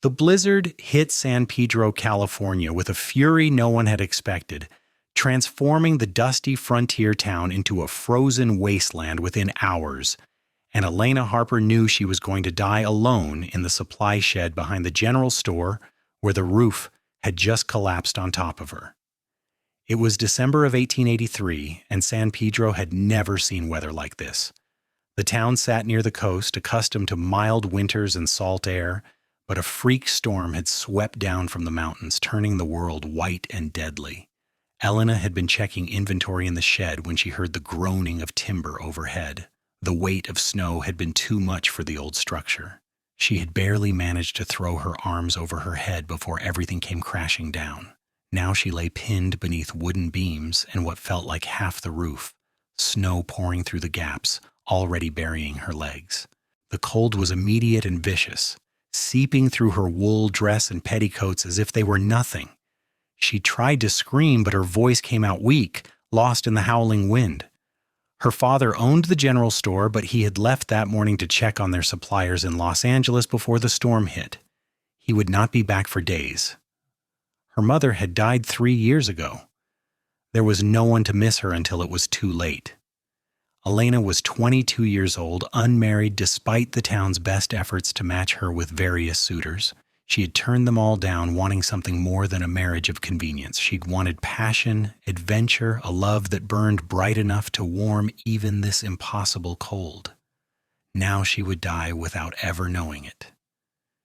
The blizzard hit San Pedro, California with a fury no one had expected, transforming the dusty frontier town into a frozen wasteland within hours, and Elena Harper knew she was going to die alone in the supply shed behind the general store where the roof had just collapsed on top of her. It was December of 1883, and San Pedro had never seen weather like this. The town sat near the coast, accustomed to mild winters and salt air, but a freak storm had swept down from the mountains, turning the world white and deadly. Elena had been checking inventory in the shed when she heard the groaning of timber overhead. The weight of snow had been too much for the old structure. She had barely managed to throw her arms over her head before everything came crashing down. Now she lay pinned beneath wooden beams and what felt like half the roof, snow pouring through the gaps, already burying her legs. The cold was immediate and vicious, seeping through her wool dress and petticoats as if they were nothing. She tried to scream, but her voice came out weak, lost in the howling wind. Her father owned the general store, but he had left that morning to check on their suppliers in Los Angeles before the storm hit. He would not be back for days. Her mother had died 3 years ago. There was no one to miss her until it was too late. Elena was 22 years old, unmarried despite the town's best efforts to match her with various suitors. She had turned them all down, wanting something more than a marriage of convenience. She'd wanted passion, adventure, a love that burned bright enough to warm even this impossible cold. Now she would die without ever knowing it.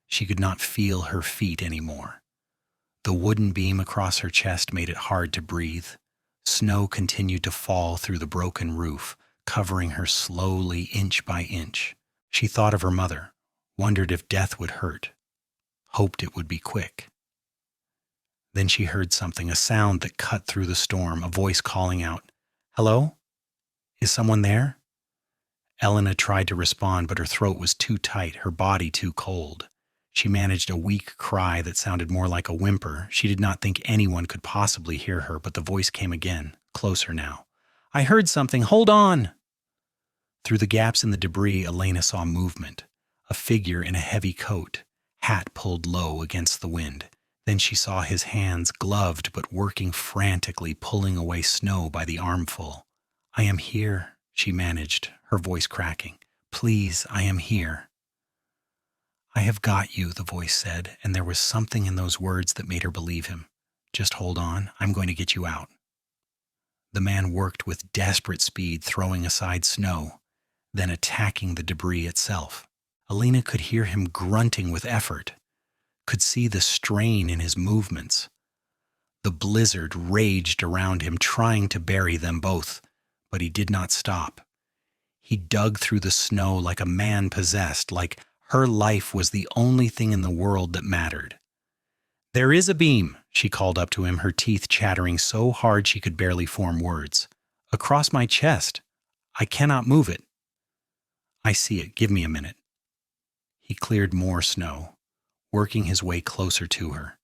She could not feel her feet anymore. The wooden beam across her chest made it hard to breathe. Snow continued to fall through the broken roof, covering her slowly, inch by inch. She thought of her mother, wondered if death would hurt, hoped it would be quick. Then she heard something, a sound that cut through the storm, a voice calling out, "Hello? Is someone there?" Elena tried to respond, but her throat was too tight, her body too cold. She managed a weak cry that sounded more like a whimper. She did not think anyone could possibly hear her, but the voice came again, closer now. "I heard something. Hold on!" Through the gaps in the debris, Elena saw movement. A figure in a heavy coat, hat pulled low against the wind. Then she saw his hands, gloved but working frantically, pulling away snow by the armful. "I am here," she managed, her voice cracking. "Please, I am here." "I have got you," the voice said, and there was something in those words that made her believe him. "Just hold on, I'm going to get you out." The man worked with desperate speed, throwing aside snow, then attacking the debris itself. Elena could hear him grunting with effort, could see the strain in his movements. The blizzard raged around him, trying to bury them both, but he did not stop. He dug through the snow like a man possessed, like her life was the only thing in the world that mattered. "There is a beam," she called up to him, her teeth chattering so hard she could barely form words. "Across my chest. I cannot move it." "I see it. Give me a minute." He cleared more snow, working his way closer to her.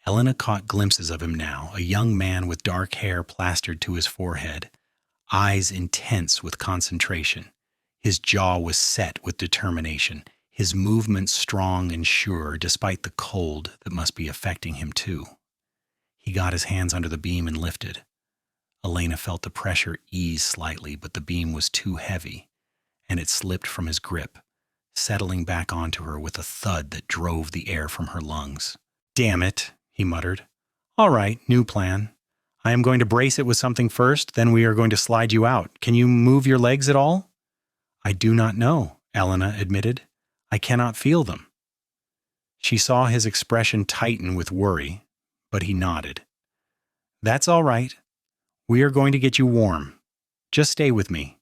Elena caught glimpses of him now, a young man with dark hair plastered to his forehead, eyes intense with concentration. His jaw was set with determination, his movements strong and sure despite the cold that must be affecting him too. He got his hands under the beam and lifted. Elena felt the pressure ease slightly, but the beam was too heavy, and it slipped from his grip, settling back onto her with a thud that drove the air from her lungs. "Damn it," he muttered. "All right, new plan. I am going to brace it with something first, then we are going to slide you out. Can you move your legs at all?" "I do not know," Elena admitted. "I cannot feel them." She saw his expression tighten with worry, but he nodded. "That's all right. We are going to get you warm. Just stay with me."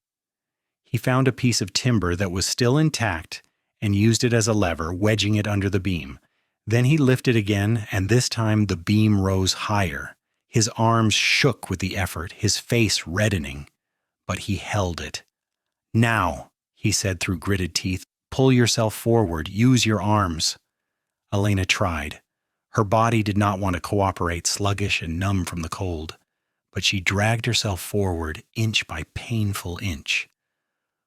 He found a piece of timber that was still intact and used it as a lever, wedging it under the beam. Then he lifted again, and this time the beam rose higher. His arms shook with the effort, his face reddening, but he held it. "Now," he said through gritted teeth, "pull yourself forward, use your arms." Elena tried. Her body did not want to cooperate, sluggish and numb from the cold, but she dragged herself forward inch by painful inch.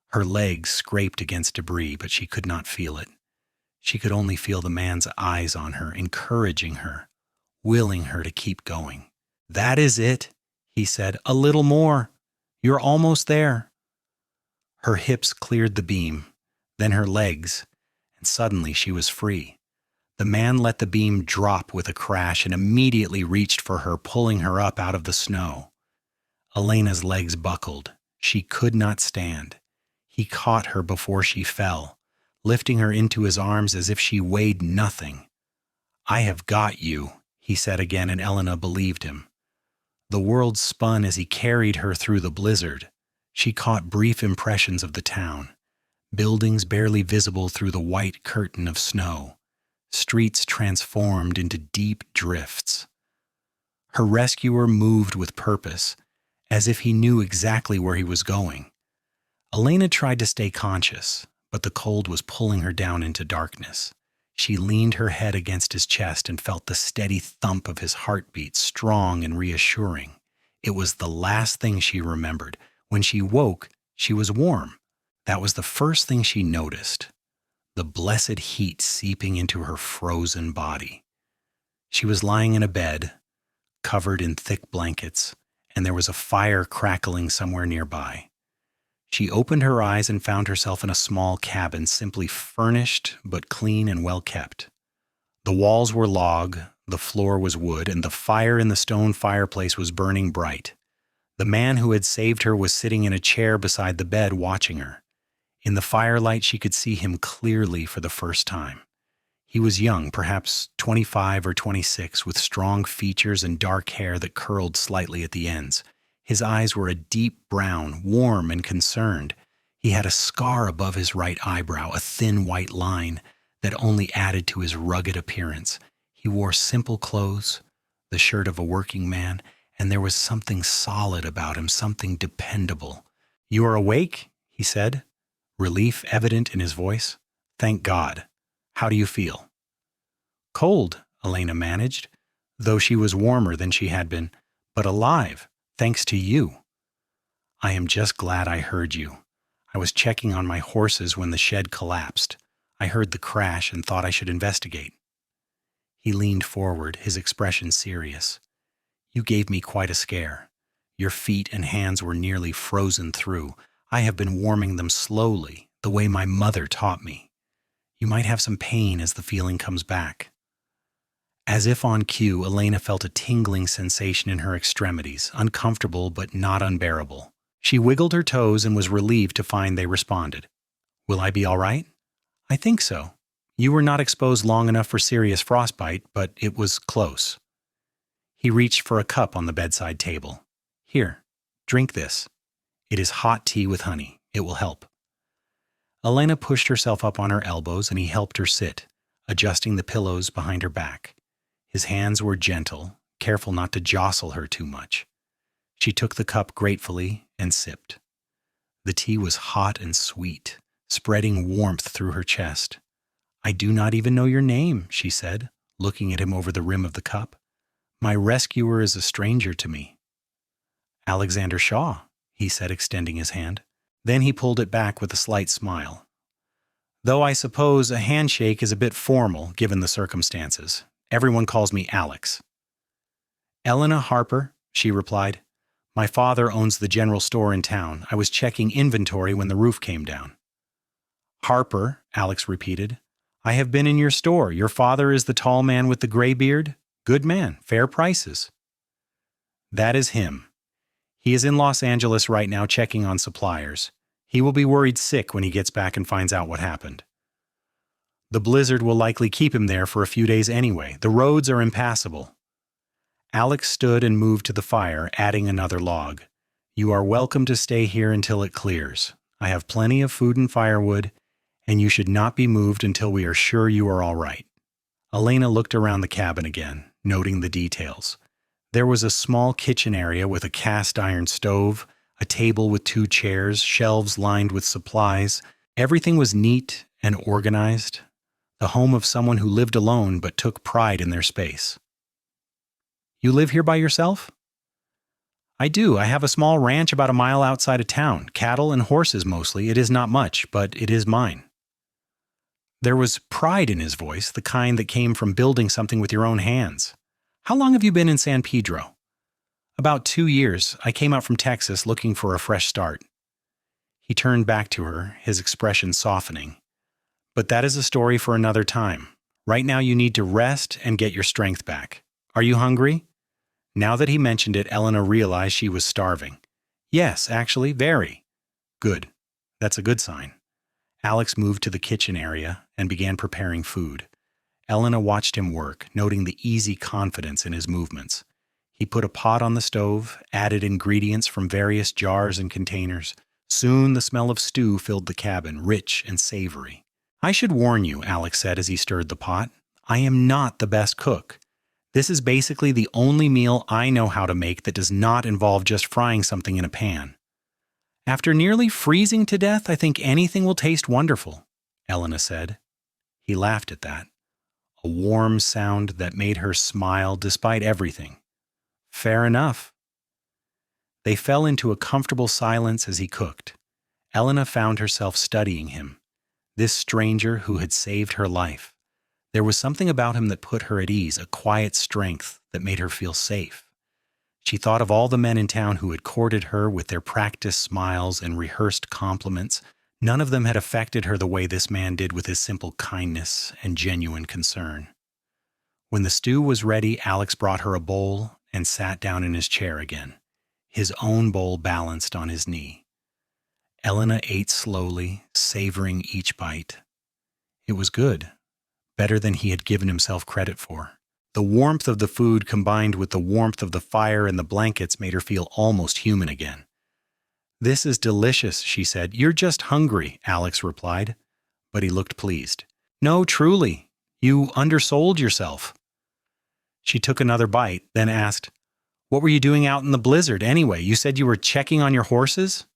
Her legs scraped against debris, but she could not feel it. She could only feel the man's eyes on her, encouraging her, willing her to keep going. "That is it," he said. "A little more. You're almost there." Her hips cleared the beam, then her legs, and suddenly she was free. The man let the beam drop with a crash and immediately reached for her, pulling her up out of the snow. Elena's legs buckled. She could not stand. He caught her before she fell, lifting her into his arms as if she weighed nothing. "I have got you," he said again, and Elena believed him. The world spun as he carried her through the blizzard. She caught brief impressions of the town, buildings barely visible through the white curtain of snow, streets transformed into deep drifts. Her rescuer moved with purpose, as if he knew exactly where he was going. Elena tried to stay conscious, but the cold was pulling her down into darkness. She leaned her head against his chest and felt the steady thump of his heartbeat, strong and reassuring. It was the last thing she remembered. When she woke, she was warm. That was the first thing she noticed, the blessed heat seeping into her frozen body. She was lying in a bed, covered in thick blankets, and there was a fire crackling somewhere nearby. She opened her eyes and found herself in a small cabin, simply furnished but clean and well kept. The walls were log, the floor was wood, and the fire in the stone fireplace was burning bright. The man who had saved her was sitting in a chair beside the bed watching her. In the firelight, she could see him clearly for the first time. He was young, perhaps 25 or 26, with strong features and dark hair that curled slightly at the ends. His eyes were a deep brown, warm and concerned. He had a scar above his right eyebrow, a thin white line that only added to his rugged appearance. He wore simple clothes, the shirt of a working man, and there was something solid about him, something dependable. "You are awake?" he said, relief evident in his voice. "Thank God. How do you feel?" "Cold," Elena managed, though she was warmer than she had been, "but alive, thanks to you." "I am just glad I heard you. I was checking on my horses when the shed collapsed. I heard the crash and thought I should investigate." He leaned forward, his expression serious. "You gave me quite a scare. Your feet and hands were nearly frozen through. I have been warming them slowly, the way my mother taught me. You might have some pain as the feeling comes back." As if on cue, Elena felt a tingling sensation in her extremities, uncomfortable but not unbearable. She wiggled her toes and was relieved to find they responded. "Will I be all right?" "I think so. You were not exposed long enough for serious frostbite, but it was close." He reached for a cup on the bedside table. "Here, drink this. It is hot tea with honey. It will help." Elena pushed herself up on her elbows and he helped her sit, adjusting the pillows behind her back. His hands were gentle, careful not to jostle her too much. She took the cup gratefully and sipped. The tea was hot and sweet, spreading warmth through her chest. "I do not even know your name," she said, looking at him over the rim of the cup. "My rescuer is a stranger to me." "Alexander Shaw," he said, extending his hand. Then he pulled it back with a slight smile. "Though I suppose a handshake is a bit formal, given the circumstances. Everyone calls me Alex." "Elena Harper," she replied. "My father owns the general store in town. I was checking inventory when the roof came down." "Harper," Alex repeated. "I have been in your store. Your father is the tall man with the gray beard? Good man, fair prices." "That is him. He is in Los Angeles right now checking on suppliers. He will be worried sick when he gets back and finds out what happened. The blizzard will likely keep him there for a few days anyway. The roads are impassable." Alex stood and moved to the fire, adding another log. "You are welcome to stay here until it clears. I have plenty of food and firewood, and you should not be moved until we are sure you are all right." Elena looked around the cabin again, noting the details. There was a small kitchen area with a cast iron stove, a table with 2 chairs, shelves lined with supplies. Everything was neat and organized, the home of someone who lived alone but took pride in their space. "You live here by yourself?" "I do. I have a small ranch about a mile outside of town. Cattle and horses mostly. It is not much, but it is mine." There was pride in his voice, the kind that came from building something with your own hands. How long have you been in San Pedro? About 2 years. I came out from Texas looking for a fresh start. He turned back to her, his expression softening. But that is a story for another time. Right now you need to rest and get your strength back. Are you hungry? Now that he mentioned it, Elena realized she was starving. Yes, actually, very. Good. That's a good sign. Alex moved to the kitchen area and began preparing food. Elena watched him work, noting the easy confidence in his movements. He put a pot on the stove, added ingredients from various jars and containers. Soon the smell of stew filled the cabin, rich and savory. I should warn you, Alex said as he stirred the pot. I am not the best cook. This is basically the only meal I know how to make that does not involve just frying something in a pan. After nearly freezing to death, I think anything will taste wonderful, Elena said. He laughed at that, a warm sound that made her smile despite everything. Fair enough. They fell into a comfortable silence as he cooked. Elena found herself studying him, this stranger who had saved her life. There was something about him that put her at ease, a quiet strength that made her feel safe. She thought of all the men in town who had courted her with their practiced smiles and rehearsed compliments. None of them had affected her the way this man did with his simple kindness and genuine concern. When the stew was ready, Alex brought her a bowl and sat down in his chair again, his own bowl balanced on his knee. Elena ate slowly, savoring each bite. It was good, better than he had given himself credit for. The warmth of the food combined with the warmth of the fire and the blankets made her feel almost human again. This is delicious, she said. You're just hungry, Alex replied, but he looked pleased. No, truly, you undersold yourself. She took another bite, then asked, What were you doing out in the blizzard anyway? You said you were checking on your horses?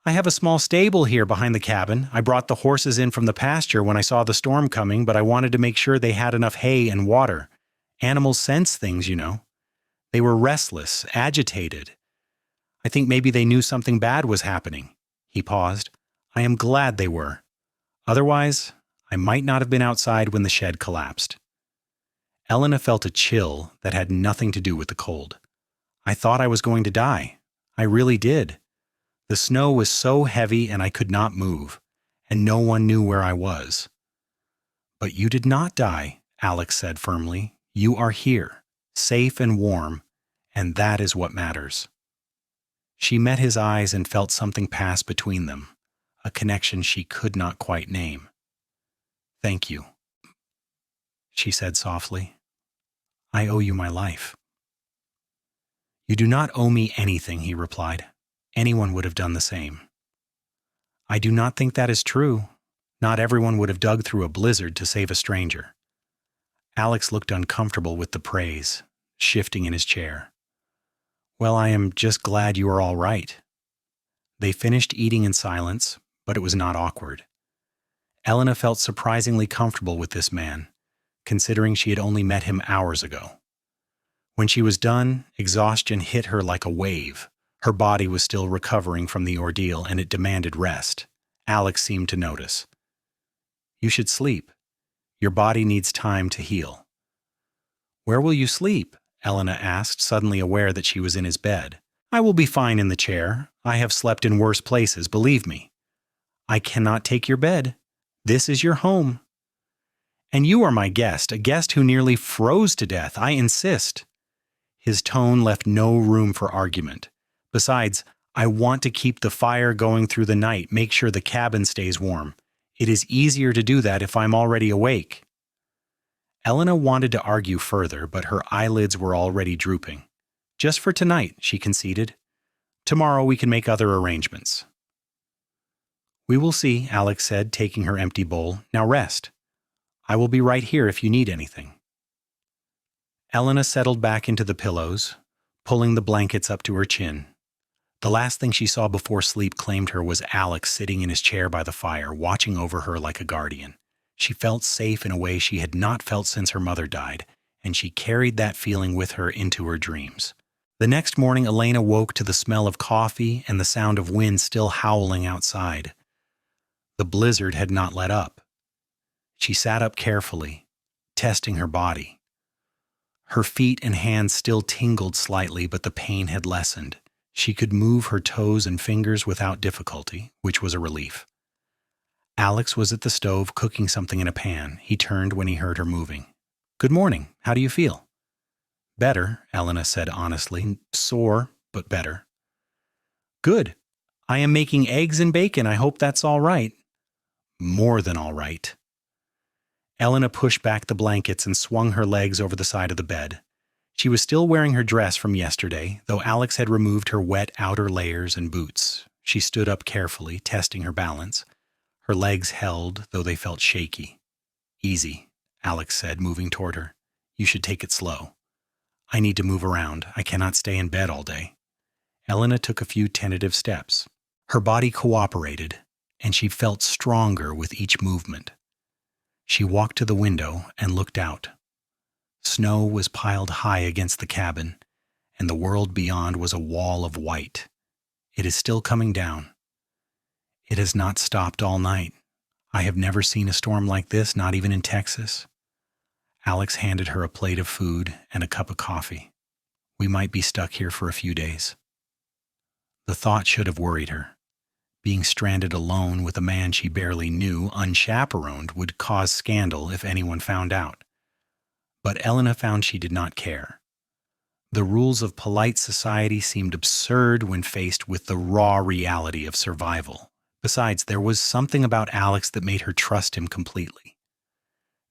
I have a small stable here behind the cabin. I brought the horses in from the pasture when I saw the storm coming, but I wanted to make sure they had enough hay and water. Animals sense things, you know. They were restless, agitated. I think maybe they knew something bad was happening. He paused. I am glad they were. Otherwise, I might not have been outside when the shed collapsed. Elena felt a chill that had nothing to do with the cold. I thought I was going to die. I really did. The snow was so heavy and I could not move, and no one knew where I was. But you did not die, Alex said firmly. You are here, safe and warm, and that is what matters. She met his eyes and felt something pass between them, a connection she could not quite name. Thank you, she said softly. I owe you my life. You do not owe me anything, he replied. Anyone would have done the same. I do not think that is true. Not everyone would have dug through a blizzard to save a stranger. Alex looked uncomfortable with the praise, shifting in his chair. Well, I am just glad you are all right. They finished eating in silence, but it was not awkward. Elena felt surprisingly comfortable with this man, considering she had only met him hours ago. When she was done, exhaustion hit her like a wave. Her body was still recovering from the ordeal, and it demanded rest. Alex seemed to notice. You should sleep. Your body needs time to heal. Where will you sleep? Elena asked, suddenly aware that she was in his bed. I will be fine in the chair. I have slept in worse places, believe me. I cannot take your bed. This is your home. And you are my guest, a guest who nearly froze to death. I insist. His tone left no room for argument. Besides, I want to keep the fire going through the night, make sure the cabin stays warm. It is easier to do that if I'm already awake. Elena wanted to argue further, but her eyelids were already drooping. Just for tonight, she conceded. Tomorrow we can make other arrangements. We will see, Alex said, taking her empty bowl. Now rest. I will be right here if you need anything. Elena settled back into the pillows, pulling the blankets up to her chin. The last thing she saw before sleep claimed her was Alex sitting in his chair by the fire, watching over her like a guardian. She felt safe in a way she had not felt since her mother died, and she carried that feeling with her into her dreams. The next morning, Elena woke to the smell of coffee and the sound of wind still howling outside. The blizzard had not let up. She sat up carefully, testing her body. Her feet and hands still tingled slightly, but the pain had lessened. She could move her toes and fingers without difficulty, which was a relief. Alex was at the stove cooking something in a pan. He turned when he heard her moving. "Good morning. How do you feel?" "Better," Elena said honestly. "Sore, but better." "Good. I am making eggs and bacon. I hope that's all right." "More than all right." Elena pushed back the blankets and swung her legs over the side of the bed. She was still wearing her dress from yesterday, though Alex had removed her wet outer layers and boots. She stood up carefully, testing her balance. Her legs held, though they felt shaky. "Easy," Alex said, moving toward her. "You should take it slow. I need to move around. I cannot stay in bed all day." Elena took a few tentative steps. Her body cooperated, and she felt stronger with each movement. She walked to the window and looked out. Snow was piled high against the cabin, and the world beyond was a wall of white. It is still coming down. It has not stopped all night. I have never seen a storm like this, not even in Texas. Alex handed her a plate of food and a cup of coffee. "We might be stuck here for a few days." The thought should have worried her. Being stranded alone with a man she barely knew, unchaperoned, would cause scandal if anyone found out. But Elena found she did not care. The rules of polite society seemed absurd when faced with the raw reality of survival. Besides, there was something about Alex that made her trust him completely.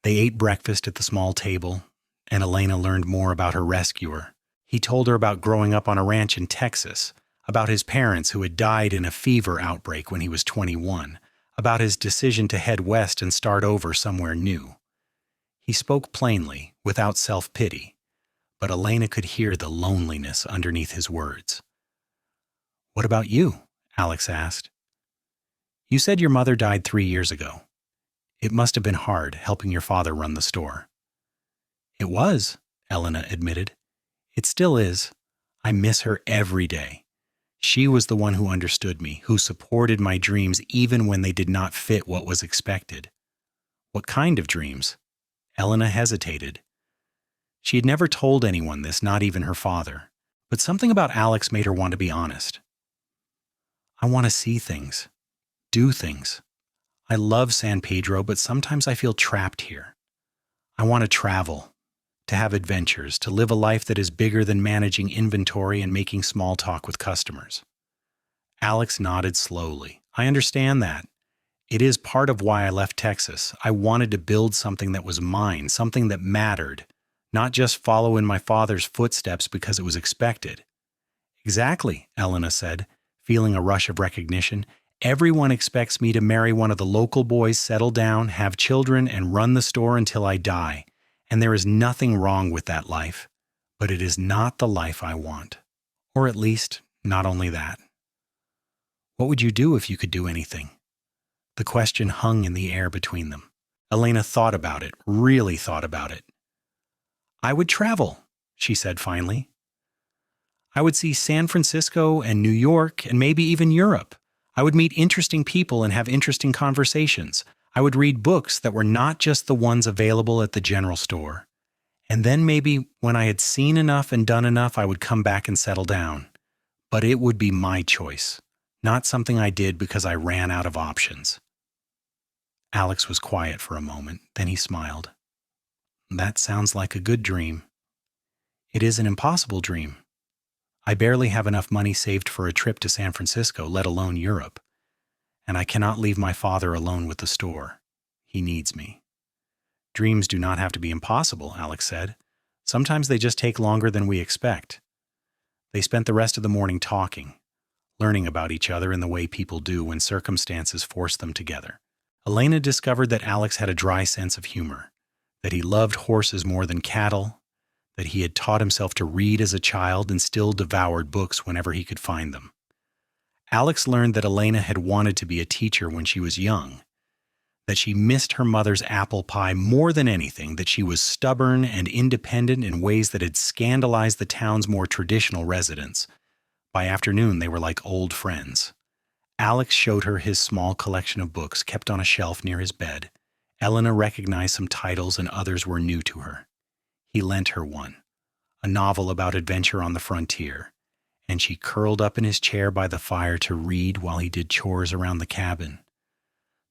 They ate breakfast at the small table, and Elena learned more about her rescuer. He told her about growing up on a ranch in Texas, about his parents who had died in a fever outbreak when he was 21, about his decision to head west and start over somewhere new. He spoke plainly, without self-pity, but Elena could hear the loneliness underneath his words. "What about you?" Alex asked. "You said your mother died 3 years ago. It must have been hard helping your father run the store." "It was," Elena admitted. "It still is. I miss her every day. She was the one who understood me, who supported my dreams even when they did not fit what was expected." "What kind of dreams?" Elena hesitated. She had never told anyone this, not even her father. But something about Alex made her want to be honest. "I want to see things, do things. I love San Pedro, but sometimes I feel trapped here. I want to travel, to have adventures, to live a life that is bigger than managing inventory and making small talk with customers." Alex nodded slowly. "I understand that. It is part of why I left Texas. I wanted to build something that was mine, something that mattered, not just follow in my father's footsteps because it was expected." "Exactly," Elena said, feeling a rush of recognition. "Everyone expects me to marry one of the local boys, settle down, have children, and run the store until I die. And there is nothing wrong with that life. But it is not the life I want. Or at least, not only that." "What would you do if you could do anything?" The question hung in the air between them. Elena thought about it, really thought about it. "I would travel," she said finally. "I would see San Francisco and New York and maybe even Europe. I would meet interesting people and have interesting conversations. I would read books that were not just the ones available at the general store. And then maybe when I had seen enough and done enough, I would come back and settle down. But it would be my choice, not something I did because I ran out of options." Alex was quiet for a moment, then he smiled. "That sounds like a good dream." "It is an impossible dream. I barely have enough money saved for a trip to San Francisco, let alone Europe. And I cannot leave my father alone with the store. He needs me." "Dreams do not have to be impossible," Alex said. "Sometimes they just take longer than we expect." They spent the rest of the morning talking, learning about each other in the way people do when circumstances force them together. Elena discovered that Alex had a dry sense of humor, that he loved horses more than cattle, that he had taught himself to read as a child and still devoured books whenever he could find them. Alex learned that Elena had wanted to be a teacher when she was young, that she missed her mother's apple pie more than anything, that she was stubborn and independent in ways that had scandalized the town's more traditional residents. By afternoon, they were like old friends. Alex showed her his small collection of books kept on a shelf near his bed, Elena recognized some titles and others were new to her. He lent her one, a novel about adventure on the frontier, and she curled up in his chair by the fire to read while he did chores around the cabin.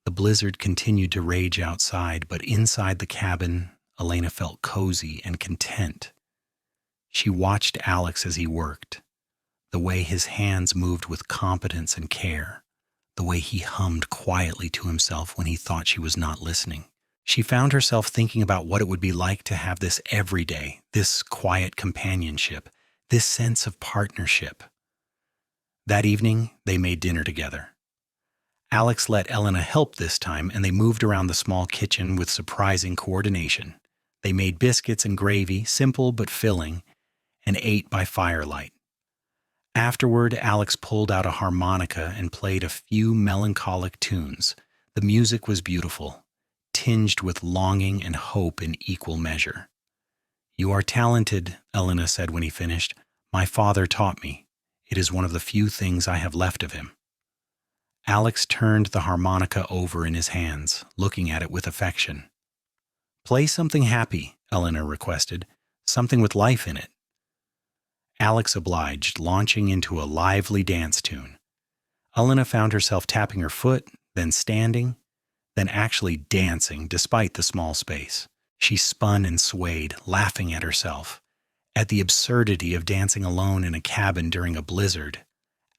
The blizzard continued to rage outside, but inside the cabin, Elena felt cozy and content. She watched Alex as he worked, the way his hands moved with competence and care, the way he hummed quietly to himself when he thought she was not listening. She found herself thinking about what it would be like to have this every day, this quiet companionship, this sense of partnership. That evening, they made dinner together. Alex let Elena help this time, and they moved around the small kitchen with surprising coordination. They made biscuits and gravy, simple but filling, and ate by firelight. Afterward, Alex pulled out a harmonica and played a few melancholic tunes. The music was beautiful, tinged with longing and hope in equal measure. "You are talented," Elena said when he finished. "My father taught me. It is one of the few things I have left of him." Alex turned the harmonica over in his hands, looking at it with affection. "Play something happy," Elena requested, "something with life in it." Alex obliged, launching into a lively dance tune. Elena found herself tapping her foot, then standing, then actually dancing despite the small space. She spun and swayed, laughing at herself, at the absurdity of dancing alone in a cabin during a blizzard.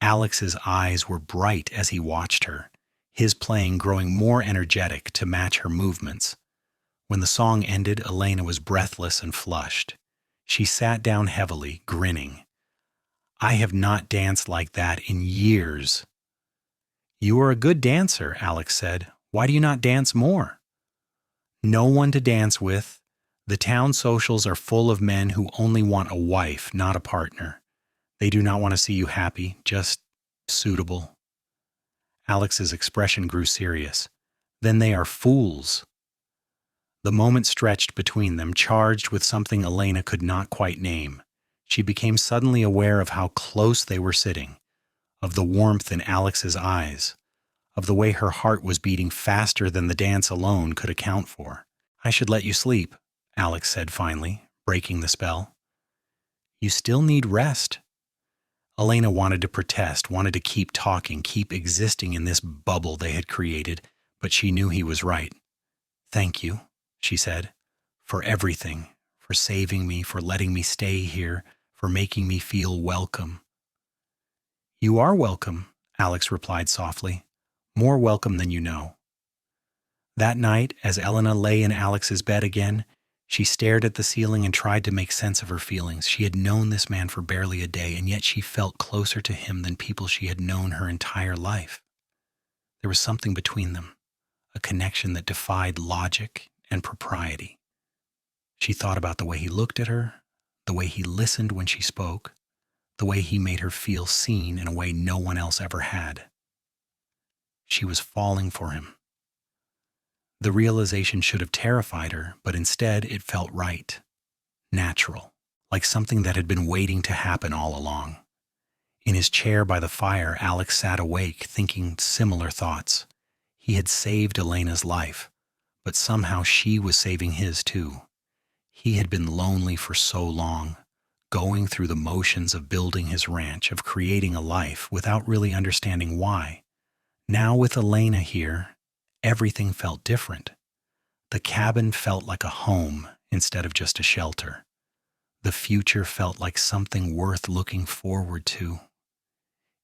Alex's eyes were bright as he watched her, his playing growing more energetic to match her movements. When the song ended, Elena was breathless and flushed. She sat down heavily, grinning. "I have not danced like that in years." "You are a good dancer," Alex said. "Why do you not dance more?" "No one to dance with. The town socials are full of men who only want a wife, not a partner. They do not want to see you happy, just suitable." Alex's expression grew serious. "Then they are fools." The moment stretched between them, charged with something Elena could not quite name. She became suddenly aware of how close they were sitting, of the warmth in Alex's eyes, of the way her heart was beating faster than the dance alone could account for. "I should let you sleep," Alex said finally, breaking the spell. "You still need rest." Elena wanted to protest, wanted to keep talking, keep existing in this bubble they had created, but she knew he was right. "Thank you," she said, "for everything, for saving me, for letting me stay here, for making me feel welcome." "You are welcome," Alex replied softly, "more welcome than you know." That night, as Elena lay in Alex's bed again, she stared at the ceiling and tried to make sense of her feelings. She had known this man for barely a day, and yet she felt closer to him than people she had known her entire life. There was something between them, a connection that defied logic and propriety. She thought about the way he looked at her, the way he listened when she spoke, the way he made her feel seen in a way no one else ever had. She was falling for him. The realization should have terrified her, but instead it felt right, natural, like something that had been waiting to happen all along. In his chair by the fire, Alex sat awake, thinking similar thoughts. He had saved Elena's life, but somehow she was saving his too. He had been lonely for so long, going through the motions of building his ranch, of creating a life without really understanding why. Now with Elena here, everything felt different. The cabin felt like a home instead of just a shelter. The future felt like something worth looking forward to.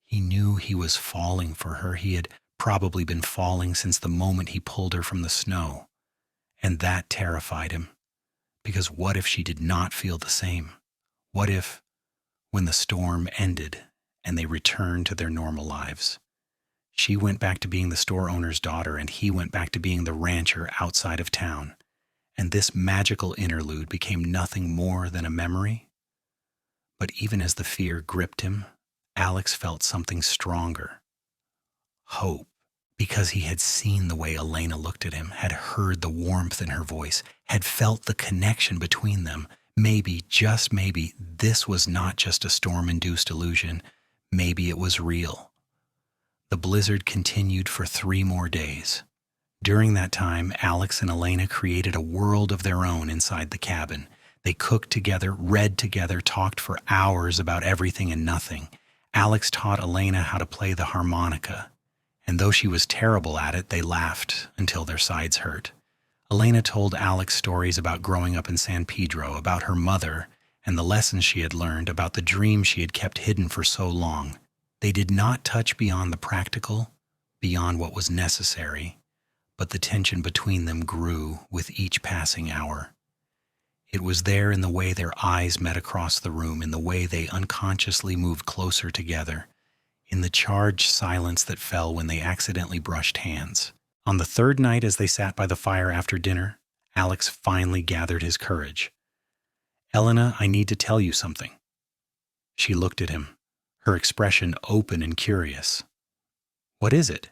He knew he was falling for her. He had probably been falling since the moment he pulled her from the snow. And that terrified him. Because what if she did not feel the same? What if, when the storm ended and they returned to their normal lives, she went back to being the store owner's daughter and he went back to being the rancher outside of town, and this magical interlude became nothing more than a memory? But even as the fear gripped him, Alex felt something stronger. Hope. Because he had seen the way Elena looked at him, had heard the warmth in her voice, had felt the connection between them. Maybe, just maybe, this was not just a storm-induced illusion. Maybe it was real. The blizzard continued for 3 more days. During that time, Alex and Elena created a world of their own inside the cabin. They cooked together, read together, talked for hours about everything and nothing. Alex taught Elena how to play the harmonica, and though she was terrible at it, they laughed until their sides hurt. Elena told Alex stories about growing up in San Pedro, about her mother, and the lessons she had learned, about the dreams she had kept hidden for so long. They did not touch beyond the practical, beyond what was necessary, but the tension between them grew with each passing hour. It was there in the way their eyes met across the room, in the way they unconsciously moved closer together, in the charged silence that fell when they accidentally brushed hands. On the third night, as they sat by the fire after dinner, Alex finally gathered his courage. "Elena, I need to tell you something." She looked at him, her expression open and curious. "What is it?"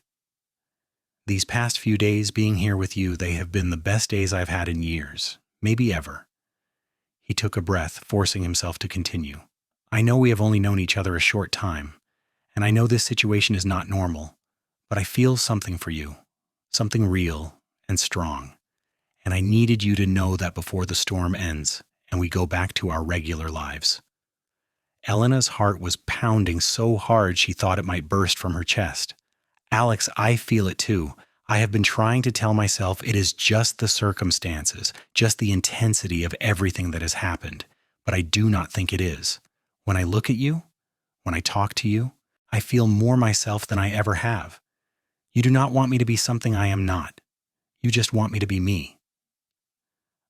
"These past few days being here with you, they have been the best days I've had in years, maybe ever." He took a breath, forcing himself to continue. "I know we have only known each other a short time, and I know this situation is not normal, but I feel something for you, something real and strong, and I needed you to know that before the storm ends and we go back to our regular lives." Elena's heart was pounding so hard she thought it might burst from her chest. "Alex, I feel it too. I have been trying to tell myself it is just the circumstances, just the intensity of everything that has happened, but I do not think it is. When I look at you, when I talk to you, I feel more myself than I ever have. You do not want me to be something I am not. You just want me to be me."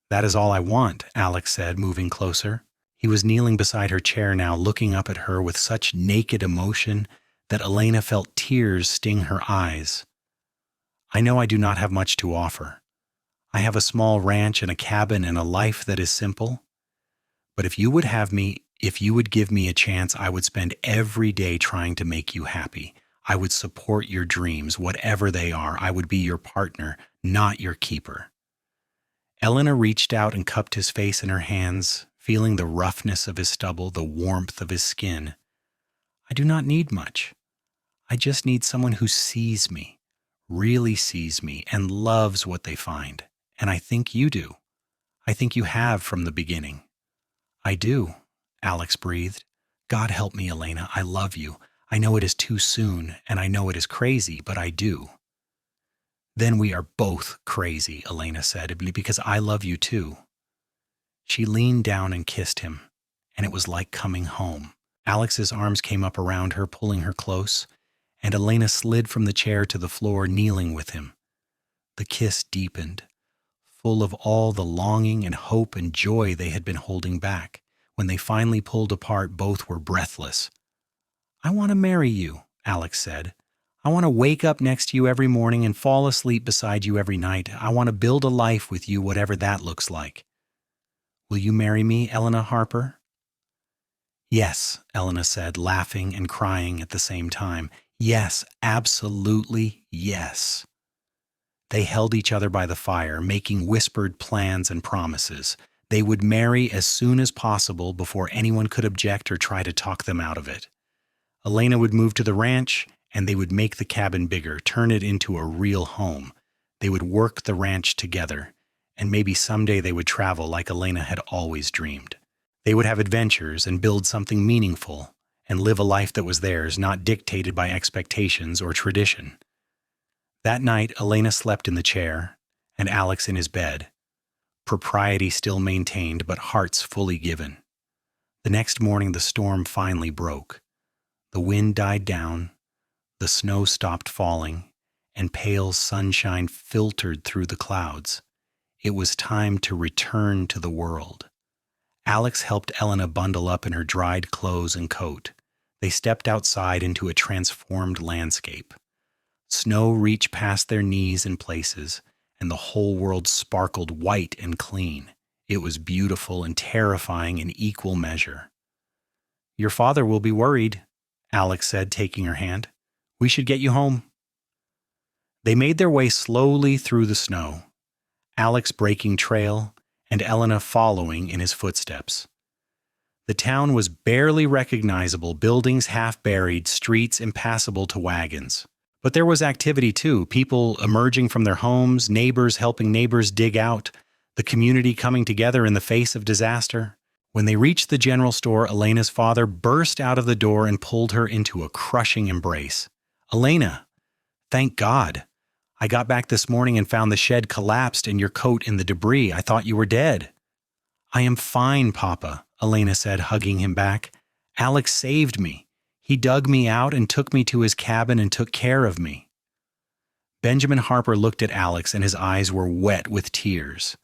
"That is all I want," Alex said, moving closer. He was kneeling beside her chair now, looking up at her with such naked emotion that Elena felt tears sting her eyes. "I know I do not have much to offer. I have a small ranch and a cabin and a life that is simple. But if you would have me, if you would give me a chance, I would spend every day trying to make you happy. I would support your dreams, whatever they are. I would be your partner, not your keeper." Elena reached out and cupped his face in her hands, feeling the roughness of his stubble, the warmth of his skin. "I do not need much. I just need someone who sees me, really sees me, and loves what they find. And I think you do. I think you have from the beginning." "I do," Alex breathed. "God help me, Elena. I love you. I know it is too soon, and I know it is crazy, but I do." "Then we are both crazy," Elena said, "because I love you too." She leaned down and kissed him, and it was like coming home. Alex's arms came up around her, pulling her close, and Elena slid from the chair to the floor, kneeling with him. The kiss deepened, full of all the longing and hope and joy they had been holding back. When they finally pulled apart, both were breathless. "I want to marry you," Alex said. "I want to wake up next to you every morning and fall asleep beside you every night. I want to build a life with you, whatever that looks like." "Will you marry me, Elena Harper?" "Yes," Elena said, laughing and crying at the same time. "Yes, absolutely yes." They held each other by the fire, making whispered plans and promises. They would marry as soon as possible before anyone could object or try to talk them out of it. Elena would move to the ranch, and they would make the cabin bigger, turn it into a real home. They would work the ranch together, and maybe someday they would travel like Elena had always dreamed. They would have adventures and build something meaningful, and live a life that was theirs, not dictated by expectations or tradition. That night, Elena slept in the chair, and Alex in his bed. Propriety still maintained, but hearts fully given. The next morning, the storm finally broke. The wind died down, the snow stopped falling, and pale sunshine filtered through the clouds. It was time to return to the world. Alex helped Elena bundle up in her dried clothes and coat. They stepped outside into a transformed landscape. Snow reached past their knees in places, and the whole world sparkled white and clean. It was beautiful and terrifying in equal measure. "Your father will be worried," Alex said, taking her hand. "We should get you home." They made their way slowly through the snow, Alex breaking trail and Elena following in his footsteps. The town was barely recognizable, buildings half buried, streets impassable to wagons. But there was activity too, people emerging from their homes, neighbors helping neighbors dig out, the community coming together in the face of disaster. When they reached the general store, Elena's father burst out of the door and pulled her into a crushing embrace. "Elena, thank God. I got back this morning and found the shed collapsed and your coat in the debris. I thought you were dead." "I am fine, Papa," Elena said, hugging him back. "Alex saved me. He dug me out and took me to his cabin and took care of me." Benjamin Harper looked at Alex and his eyes were wet with tears.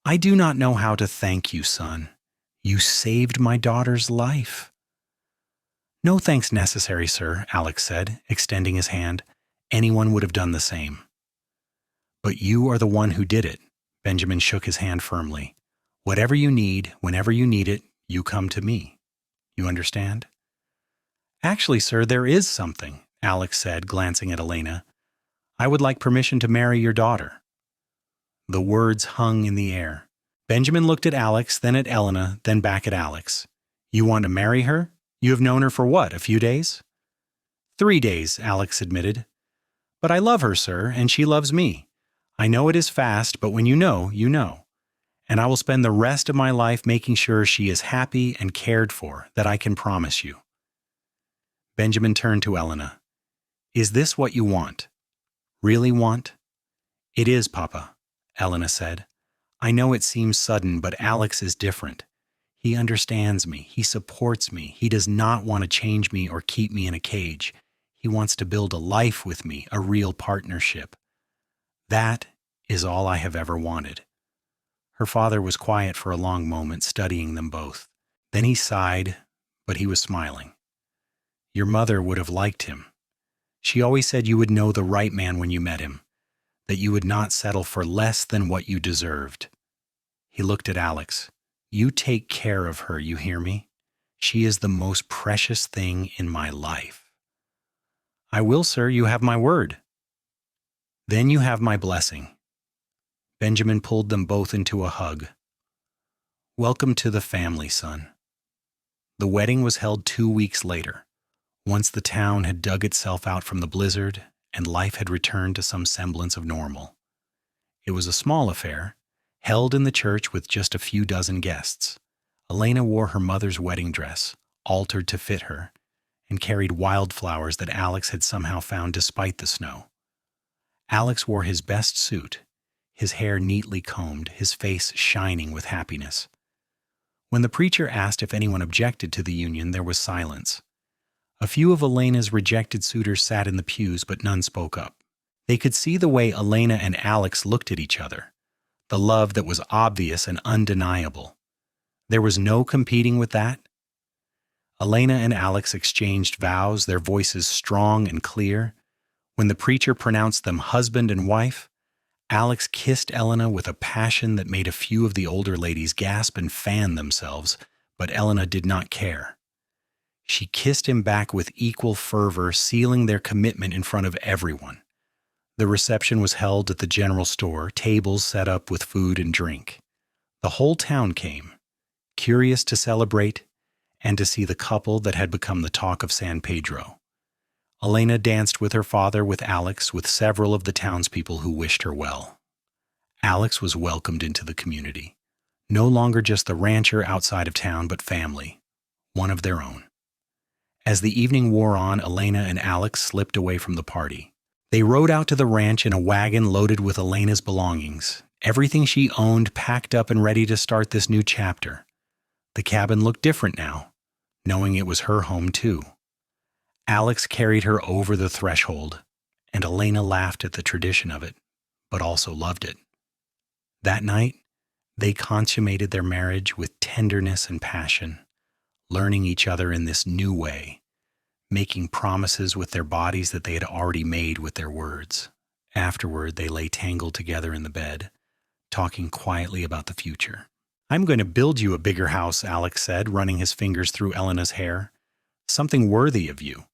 "I do not know how to thank you, son. You saved my daughter's life." "No thanks necessary, sir," Alex said, extending his hand. "Anyone would have done the same." "But you are the one who did it." Benjamin shook his hand firmly. "Whatever you need, whenever you need it, you come to me. You understand?" "Actually, sir, there is something," Alex said, glancing at Elena. "I would like permission to marry your daughter." The words hung in the air. Benjamin looked at Alex, then at Elena, then back at Alex. "You want to marry her? You have known her for what, a few days?" 3 days, Alex admitted. "But I love her, sir, and she loves me. I know it is fast, but when you know, you know. And I will spend the rest of my life making sure she is happy and cared for, that I can promise you." Benjamin turned to Elena. "Is this what you want? Really want?" "It is, Papa," Elena said. "I know it seems sudden, but Alex is different. He understands me. He supports me. He does not want to change me or keep me in a cage. He wants to build a life with me, a real partnership. That is all I have ever wanted." Her father was quiet for a long moment, studying them both. Then he sighed, but he was smiling. "Your mother would have liked him. She always said you would know the right man when you met him, that you would not settle for less than what you deserved." He looked at Alex. "You take care of her, you hear me? She is the most precious thing in my life." "I will, sir, you have my word." "Then you have my blessing." Benjamin pulled them both into a hug. "Welcome to the family, son." The wedding was held 2 weeks later, once the town had dug itself out from the blizzard and life had returned to some semblance of normal. It was a small affair, held in the church with just a few dozen guests. Elena wore her mother's wedding dress, altered to fit her, and carried wildflowers that Alex had somehow found despite the snow. Alex wore his best suit, his hair neatly combed, his face shining with happiness. When the preacher asked if anyone objected to the union, there was silence. A few of Elena's rejected suitors sat in the pews, but none spoke up. They could see the way Elena and Alex looked at each other, the love that was obvious and undeniable. There was no competing with that. Elena and Alex exchanged vows, their voices strong and clear. When the preacher pronounced them husband and wife, Alex kissed Elena with a passion that made a few of the older ladies gasp and fan themselves, but Elena did not care. She kissed him back with equal fervor, sealing their commitment in front of everyone. The reception was held at the general store, tables set up with food and drink. The whole town came, curious to celebrate and to see the couple that had become the talk of San Pedro. Elena danced with her father, with Alex, with several of the townspeople who wished her well. Alex was welcomed into the community, no longer just the rancher outside of town, but family, one of their own. As the evening wore on, Elena and Alex slipped away from the party. They rode out to the ranch in a wagon loaded with Elena's belongings, everything she owned packed up and ready to start this new chapter. The cabin looked different now, knowing it was her home too. Alex carried her over the threshold, and Elena laughed at the tradition of it, but also loved it. That night, they consummated their marriage with tenderness and passion, learning each other in this new way, making promises with their bodies that they had already made with their words. Afterward, they lay tangled together in the bed, talking quietly about the future. "I'm going to build you a bigger house," Alex said, running his fingers through Elena's hair. "Something worthy of you,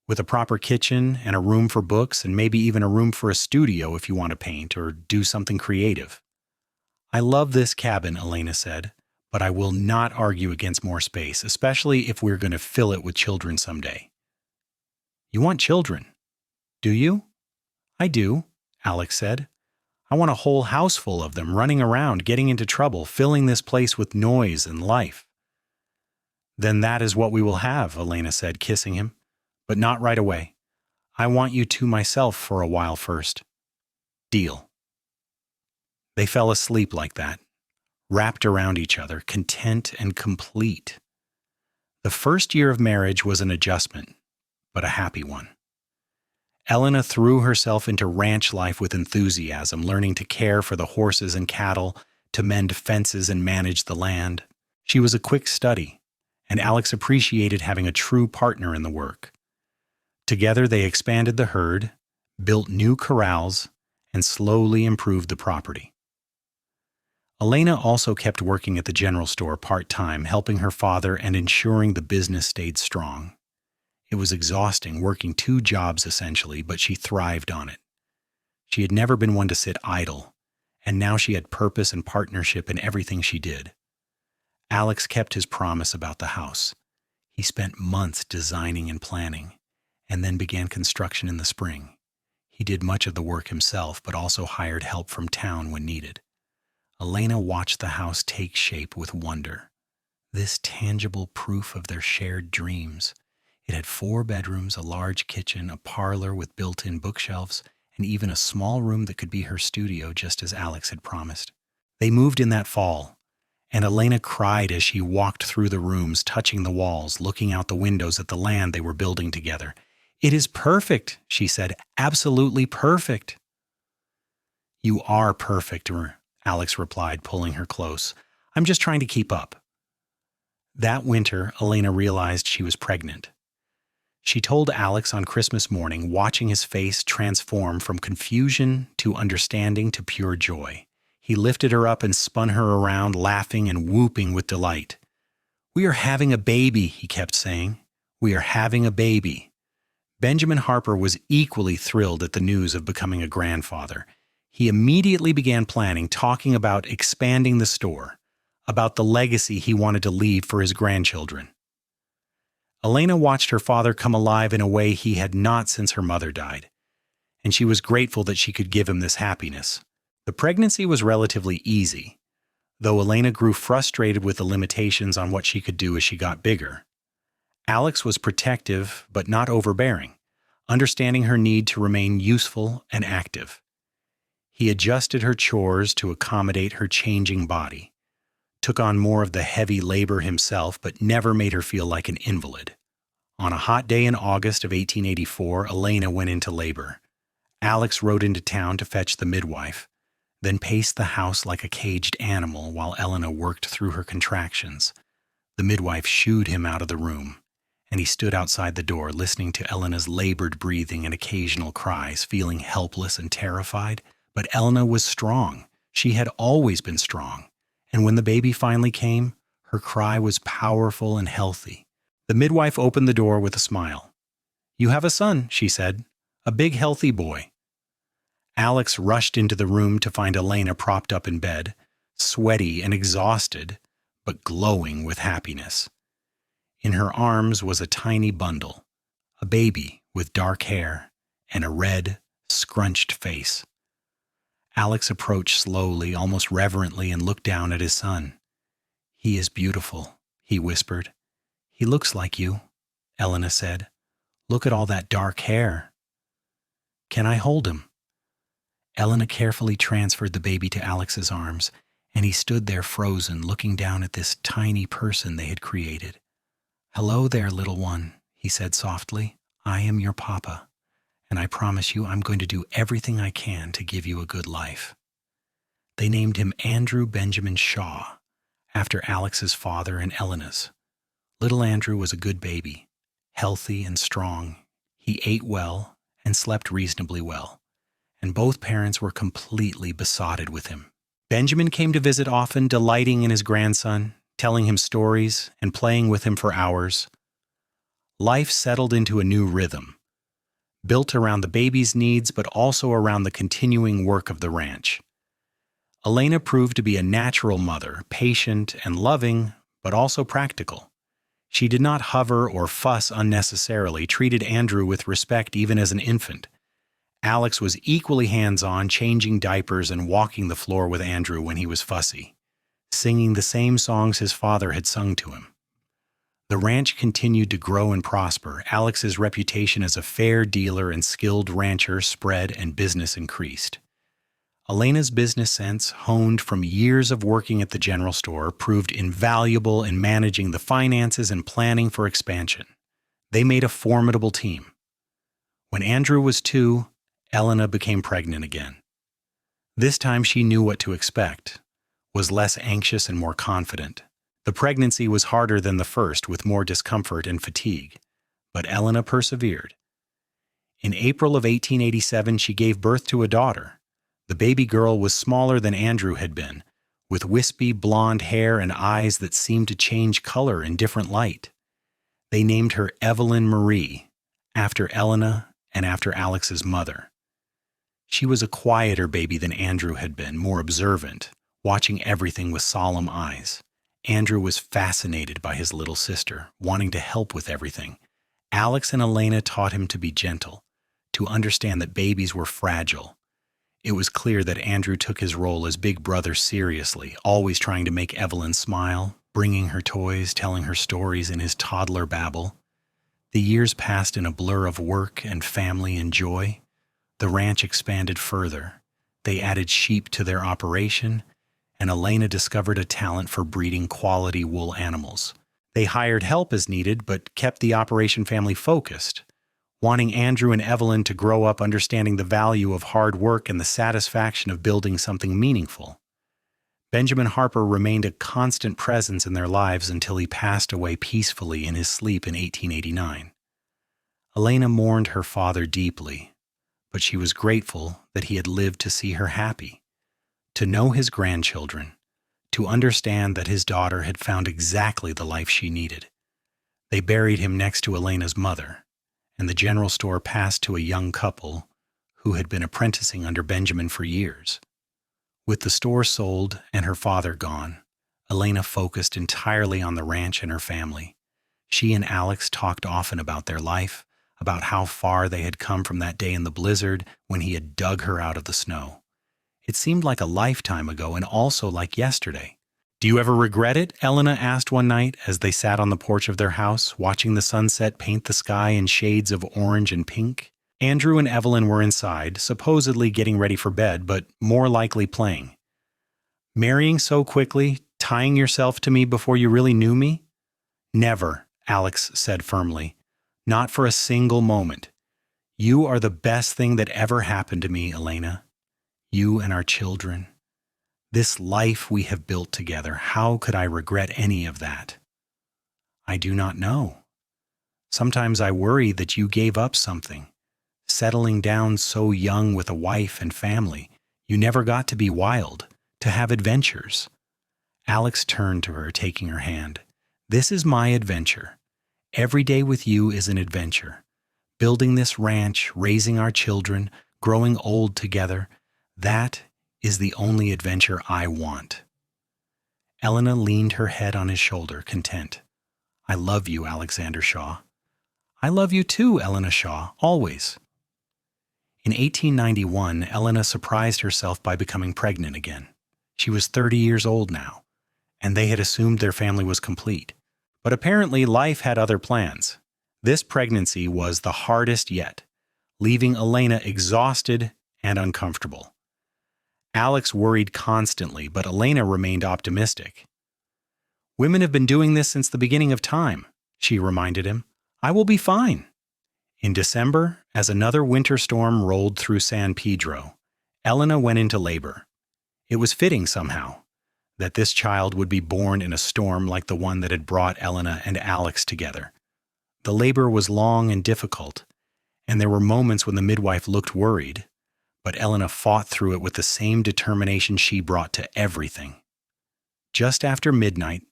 with a proper kitchen and a room for books and maybe even a room for a studio if you want to paint or do something creative." "I love this cabin," Elena said, "but I will not argue against more space, especially if we're going to fill it with children someday." "You want children? Do you? I do, Alex said. I want a whole house full of them running around, getting into trouble, filling this place with noise and life. Then that is what we will have, Elena said, kissing him. But not right away. I want you to myself for a while first. Deal. They fell asleep like that, wrapped around each other, content and complete. The first year of marriage was an adjustment, but a happy one. Elena threw herself into ranch life with enthusiasm, learning to care for the horses and cattle, to mend fences and manage the land. She was a quick study, and Alex appreciated having a true partner in the work. Together they expanded the herd, built new corrals, and slowly improved the property. Elena also kept working at the general store part-time, helping her father and ensuring the business stayed strong. It was exhausting, working 2 jobs essentially, but she thrived on it. She had never been one to sit idle, and now she had purpose and partnership in everything she did. Alex kept his promise about the house. He spent months designing and planning, and then began construction in the spring. He did much of the work himself, but also hired help from town when needed. Elena watched the house take shape with wonder. This tangible proof of their shared dreams. It had 4 bedrooms, a large kitchen, a parlor with built-in bookshelves, and even a small room that could be her studio, just as Alex had promised. They moved in that fall, and Elena cried as she walked through the rooms, touching the walls, looking out the windows at the land they were building together. "It is perfect," she said. "Absolutely perfect." "You are perfect," Alex replied, pulling her close. "I'm just trying to keep up." That winter, Elena realized she was pregnant. She told Alex on Christmas morning, watching his face transform from confusion to understanding to pure joy. He lifted her up and spun her around, laughing and whooping with delight. "We are having a baby," he kept saying. "We are having a baby." Benjamin Harper was equally thrilled at the news of becoming a grandfather. He immediately began planning, talking about expanding the store, about the legacy he wanted to leave for his grandchildren. Elena watched her father come alive in a way he had not since her mother died, and she was grateful that she could give him this happiness. The pregnancy was relatively easy, though Elena grew frustrated with the limitations on what she could do as she got bigger. Alex was protective but not overbearing, understanding her need to remain useful and active. He adjusted her chores to accommodate her changing body, took on more of the heavy labor himself, but never made her feel like an invalid. On a hot day in August of 1884, Elena went into labor. Alex rode into town to fetch the midwife, then paced the house like a caged animal while Elena worked through her contractions. The midwife shooed him out of the room, and he stood outside the door listening to Elena's labored breathing and occasional cries, feeling helpless and terrified. But Elena was strong. She had always been strong. And when the baby finally came, her cry was powerful and healthy. The midwife opened the door with a smile. "You have a son," she said, "a big, healthy boy." Alex rushed into the room to find Elena propped up in bed, sweaty and exhausted, but glowing with happiness. In her arms was a tiny bundle, a baby with dark hair and a red, scrunched face. Alex approached slowly, almost reverently, and looked down at his son. "He is beautiful," he whispered. "He looks like you," Elena said. "Look at all that dark hair." "Can I hold him?" Elena carefully transferred the baby to Alex's arms, and he stood there frozen, looking down at this tiny person they had created. "Hello there, little one," he said softly. "I am your papa, and I promise you I'm going to do everything I can to give you a good life." They named him Andrew Benjamin Shaw, after Alex's father and Elena's. Little Andrew was a good baby, healthy and strong. He ate well and slept reasonably well, and both parents were completely besotted with him. Benjamin came to visit often, delighting in his grandson, telling him stories and playing with him for hours. Life settled into a new rhythm, built around the baby's needs but also around the continuing work of the ranch. Elena proved to be a natural mother, patient and loving, but also practical. She did not hover or fuss unnecessarily, treated Andrew with respect even as an infant, Alex was equally hands-on, changing diapers and walking the floor with Andrew when he was fussy, singing the same songs his father had sung to him. The ranch continued to grow and prosper. Alex's reputation as a fair dealer and skilled rancher spread and business increased. Elena's business sense, honed from years of working at the general store, proved invaluable in managing the finances and planning for expansion. They made a formidable team. When Andrew was 2, Elena became pregnant again. This time she knew what to expect, was less anxious and more confident. The pregnancy was harder than the first, with more discomfort and fatigue, but Elena persevered. In April of 1887, she gave birth to a daughter. The baby girl was smaller than Andrew had been, with wispy blonde hair and eyes that seemed to change color in different light. They named her Evelyn Marie, after Elena and after Alex's mother. She was a quieter baby than Andrew had been, more observant, watching everything with solemn eyes. Andrew was fascinated by his little sister, wanting to help with everything. Alex and Elena taught him to be gentle, to understand that babies were fragile. It was clear that Andrew took his role as big brother seriously, always trying to make Evelyn smile, bringing her toys, telling her stories in his toddler babble. The years passed in a blur of work and family and joy. The ranch expanded further. They added sheep to their operation, and Elena discovered a talent for breeding quality wool animals. They hired help as needed, but kept the operation family focused, wanting Andrew and Evelyn to grow up understanding the value of hard work and the satisfaction of building something meaningful. Benjamin Harper remained a constant presence in their lives until he passed away peacefully in his sleep in 1889. Elena mourned her father deeply, but she was grateful that he had lived to see her happy, to know his grandchildren, to understand that his daughter had found exactly the life she needed. They buried him next to Elena's mother, and the general store passed to a young couple who had been apprenticing under Benjamin for years. With the store sold and her father gone, Elena focused entirely on the ranch and her family. She and Alex talked often about their life, about how far they had come from that day in the blizzard when he had dug her out of the snow. It seemed like a lifetime ago and also like yesterday. "Do you ever regret it?" Elena asked one night as they sat on the porch of their house, watching the sunset paint the sky in shades of orange and pink. Andrew and Evelyn were inside, supposedly getting ready for bed, but more likely playing. "Marrying so quickly, tying yourself to me before you really knew me?" "Never," Alex said firmly. "Not for a single moment. You are the best thing that ever happened to me, Elena. You and our children. This life we have built together, how could I regret any of that?" "I do not know. Sometimes I worry that you gave up something. Settling down so young with a wife and family, you never got to be wild, to have adventures." Alex turned to her, taking her hand. "This is my adventure. Every day with you is an adventure. Building this ranch, raising our children, growing old together, that is the only adventure I want." Elena leaned her head on his shoulder, content. "I love you, Alexander Shaw." "I love you too, Elena Shaw, always." In 1891, Elena surprised herself by becoming pregnant again. She was 30 years old now, and they had assumed their family was complete. But apparently life had other plans. This pregnancy was the hardest yet, leaving Elena exhausted and uncomfortable. Alex worried constantly, but Elena remained optimistic. "Women have been doing this since the beginning of time," she reminded him. "I will be fine." In December, as another winter storm rolled through San Pedro, Elena went into labor. It was fitting somehow that this child would be born in a storm like the one that had brought Elena and Alex together. The labor was long and difficult, and there were moments when the midwife looked worried, but Elena fought through it with the same determination she brought to everything. Just after midnight,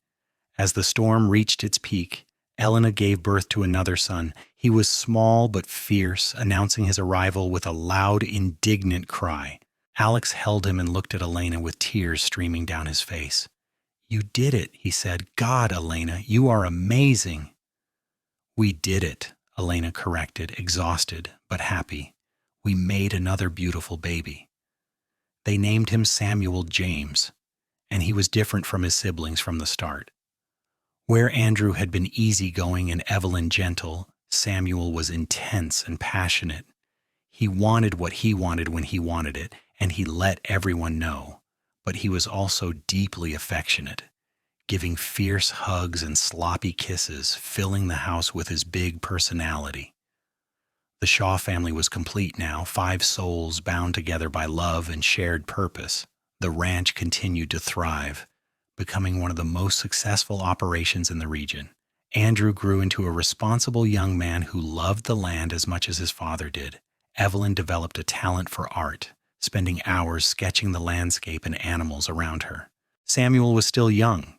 as the storm reached its peak, Elena gave birth to another son. He was small but fierce, announcing his arrival with a loud, indignant cry. Alex held him and looked at Elena with tears streaming down his face. "You did it," he said. "God, Elena, you are amazing." "We did it," Elena corrected, exhausted but happy. We made another beautiful baby. They named him Samuel James, and he was different from his siblings from the start. Where Andrew had been easygoing and Evelyn gentle, Samuel was intense and passionate. He wanted what he wanted when he wanted it, and he let everyone know. But he was also deeply affectionate, giving fierce hugs and sloppy kisses, filling the house with his big personality. The Shaw family was complete now, 5 souls bound together by love and shared purpose. The ranch continued to thrive, becoming one of the most successful operations in the region. Andrew grew into a responsible young man who loved the land as much as his father did. Evelyn developed a talent for art, spending hours sketching the landscape and animals around her. Samuel was still young,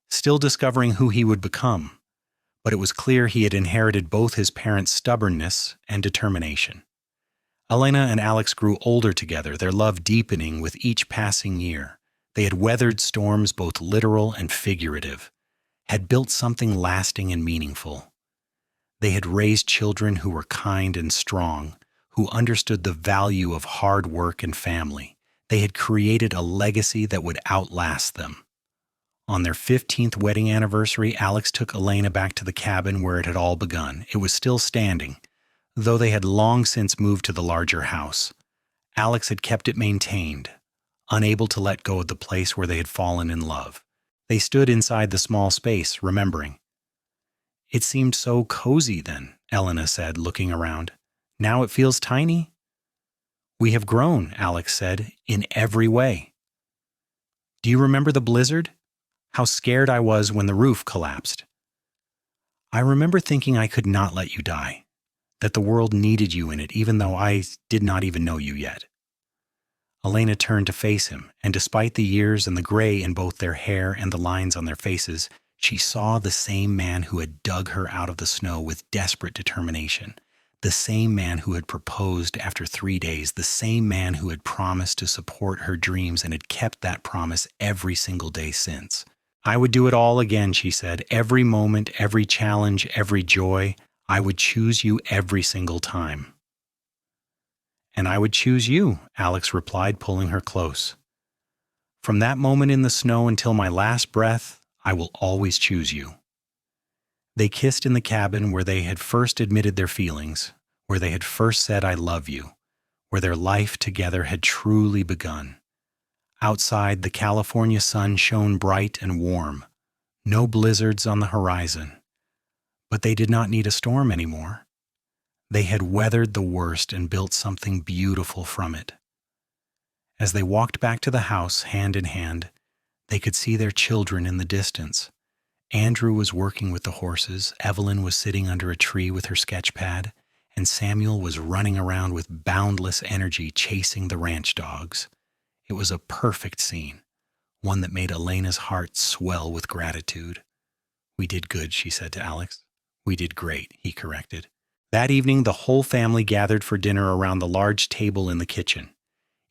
still discovering who he would become, but it was clear he had inherited both his parents' stubbornness and determination. Elena and Alex grew older together, their love deepening with each passing year. They had weathered storms both literal and figurative, had built something lasting and meaningful. They had raised children who were kind and strong, who understood the value of hard work and family. They had created a legacy that would outlast them. On their 15th wedding anniversary, Alex took Elena back to the cabin where it had all begun. It was still standing, though they had long since moved to the larger house. Alex had kept it maintained, unable to let go of the place where they had fallen in love. They stood inside the small space, remembering. "It seemed so cozy then," Elena said, looking around. "Now it feels tiny." "We have grown," Alex said, "in every way." "Do you remember the blizzard? How scared I was when the roof collapsed." "I remember thinking I could not let you die, that the world needed you in it, even though I did not even know you yet." Elena turned to face him, and despite the years and the gray in both their hair and the lines on their faces, she saw the same man who had dug her out of the snow with desperate determination, the same man who had proposed after 3 days, the same man who had promised to support her dreams and had kept that promise every single day since. "I would do it all again," she said. "Every moment, every challenge, every joy. I would choose you every single time." "And I would choose you," Alex replied, pulling her close. "From that moment in the snow until my last breath, I will always choose you." They kissed in the cabin where they had first admitted their feelings, where they had first said, "I love you," where their life together had truly begun. Outside, the California sun shone bright and warm. No blizzards on the horizon. But they did not need a storm anymore. They had weathered the worst and built something beautiful from it. As they walked back to the house, hand in hand, they could see their children in the distance. Andrew was working with the horses, Evelyn was sitting under a tree with her sketch pad, and Samuel was running around with boundless energy chasing the ranch dogs. It was a perfect scene, one that made Elena's heart swell with gratitude. "We did good," she said to Alex. "We did great," he corrected. That evening, the whole family gathered for dinner around the large table in the kitchen.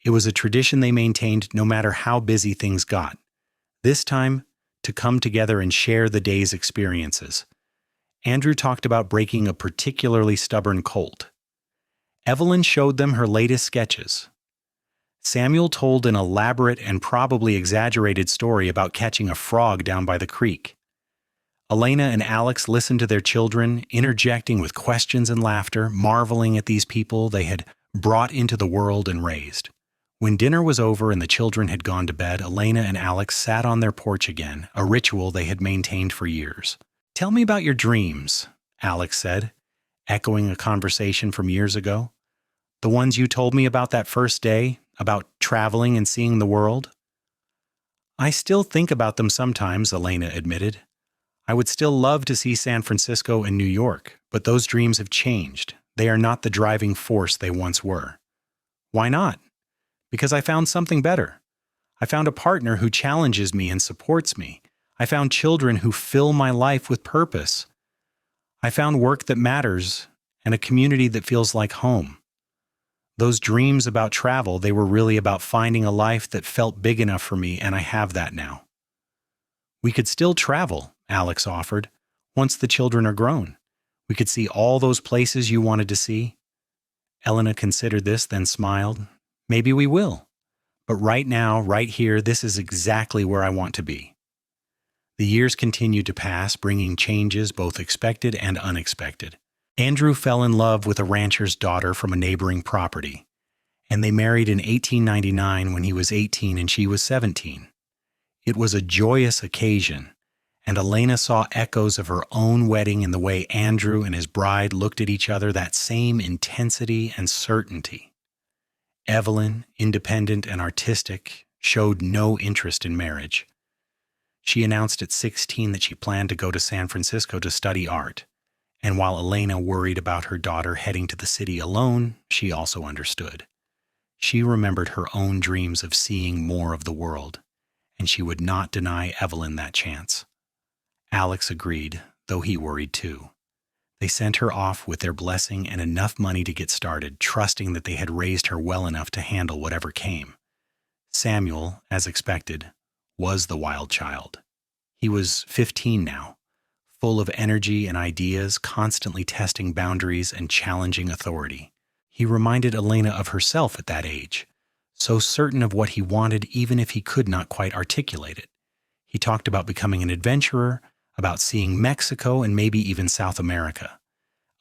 It was a tradition they maintained no matter how busy things got. This time, to come together and share the day's experiences. Andrew talked about breaking a particularly stubborn colt. Evelyn showed them her latest sketches. Samuel told an elaborate and probably exaggerated story about catching a frog down by the creek. Elena and Alex listened to their children, interjecting with questions and laughter, marveling at these people they had brought into the world and raised. When dinner was over and the children had gone to bed, Elena and Alex sat on their porch again, a ritual they had maintained for years. "Tell me about your dreams," Alex said, echoing a conversation from years ago. "The ones you told me about that first day, about traveling and seeing the world." "I still think about them sometimes," Elena admitted. "I would still love to see San Francisco and New York, but those dreams have changed. They are not the driving force they once were." "Why not?" "Because I found something better. I found a partner who challenges me and supports me. I found children who fill my life with purpose. I found work that matters and a community that feels like home. Those dreams about travel, they were really about finding a life that felt big enough for me, and I have that now." "We could still travel," Alex offered, "once the children are grown. We could see all those places you wanted to see." Elena considered this, then smiled. Maybe we will. But right now, right here, this is exactly where I want to be. The years continued to pass, bringing changes both expected and unexpected. Andrew fell in love with a rancher's daughter from a neighboring property, and they married in 1899 when he was 18 and she was 17. It was a joyous occasion, and Elena saw echoes of her own wedding in the way Andrew and his bride looked at each other, that same intensity and certainty. Evelyn, independent and artistic, showed no interest in marriage. She announced at 16 that she planned to go to San Francisco to study art, and while Elena worried about her daughter heading to the city alone, she also understood. She remembered her own dreams of seeing more of the world, and she would not deny Evelyn that chance. Alex agreed, though he worried too. They sent her off with their blessing and enough money to get started, trusting that they had raised her well enough to handle whatever came. Samuel, as expected, was the wild child. He was 15 now, full of energy and ideas, constantly testing boundaries and challenging authority. He reminded Elena of herself at that age, so certain of what he wanted even if he could not quite articulate it. He talked about becoming an adventurer, about seeing Mexico and maybe even South America.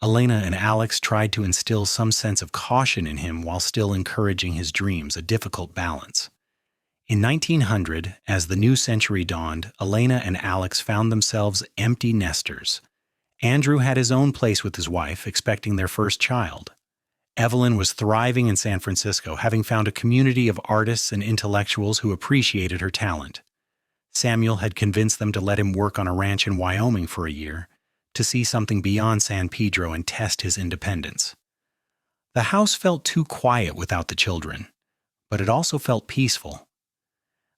Elena and Alex tried to instill some sense of caution in him while still encouraging his dreams, a difficult balance. In 1900, as the new century dawned, Elena and Alex found themselves empty nesters. Andrew had his own place with his wife, expecting their first child. Evelyn was thriving in San Francisco, having found a community of artists and intellectuals who appreciated her talent. Samuel had convinced them to let him work on a ranch in Wyoming for a year, to see something beyond San Pedro and test his independence. The house felt too quiet without the children, but it also felt peaceful.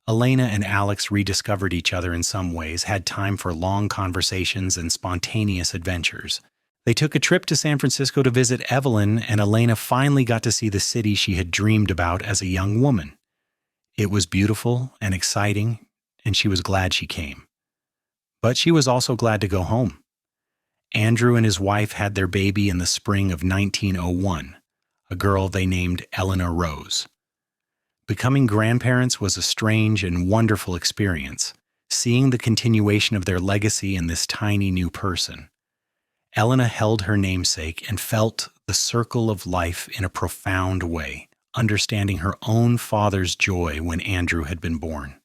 Elena and Alex rediscovered each other in some ways, had time for long conversations and spontaneous adventures. They took a trip to San Francisco to visit Evelyn, and Elena finally got to see the city she had dreamed about as a young woman. It was beautiful and exciting, and she was glad she came. But she was also glad to go home. Andrew and his wife had their baby in the spring of 1901, a girl they named Eleanor Rose. Becoming grandparents was a strange and wonderful experience, seeing the continuation of their legacy in this tiny new person. Elena held her namesake and felt the circle of life in a profound way, understanding her own father's joy when Andrew had been born.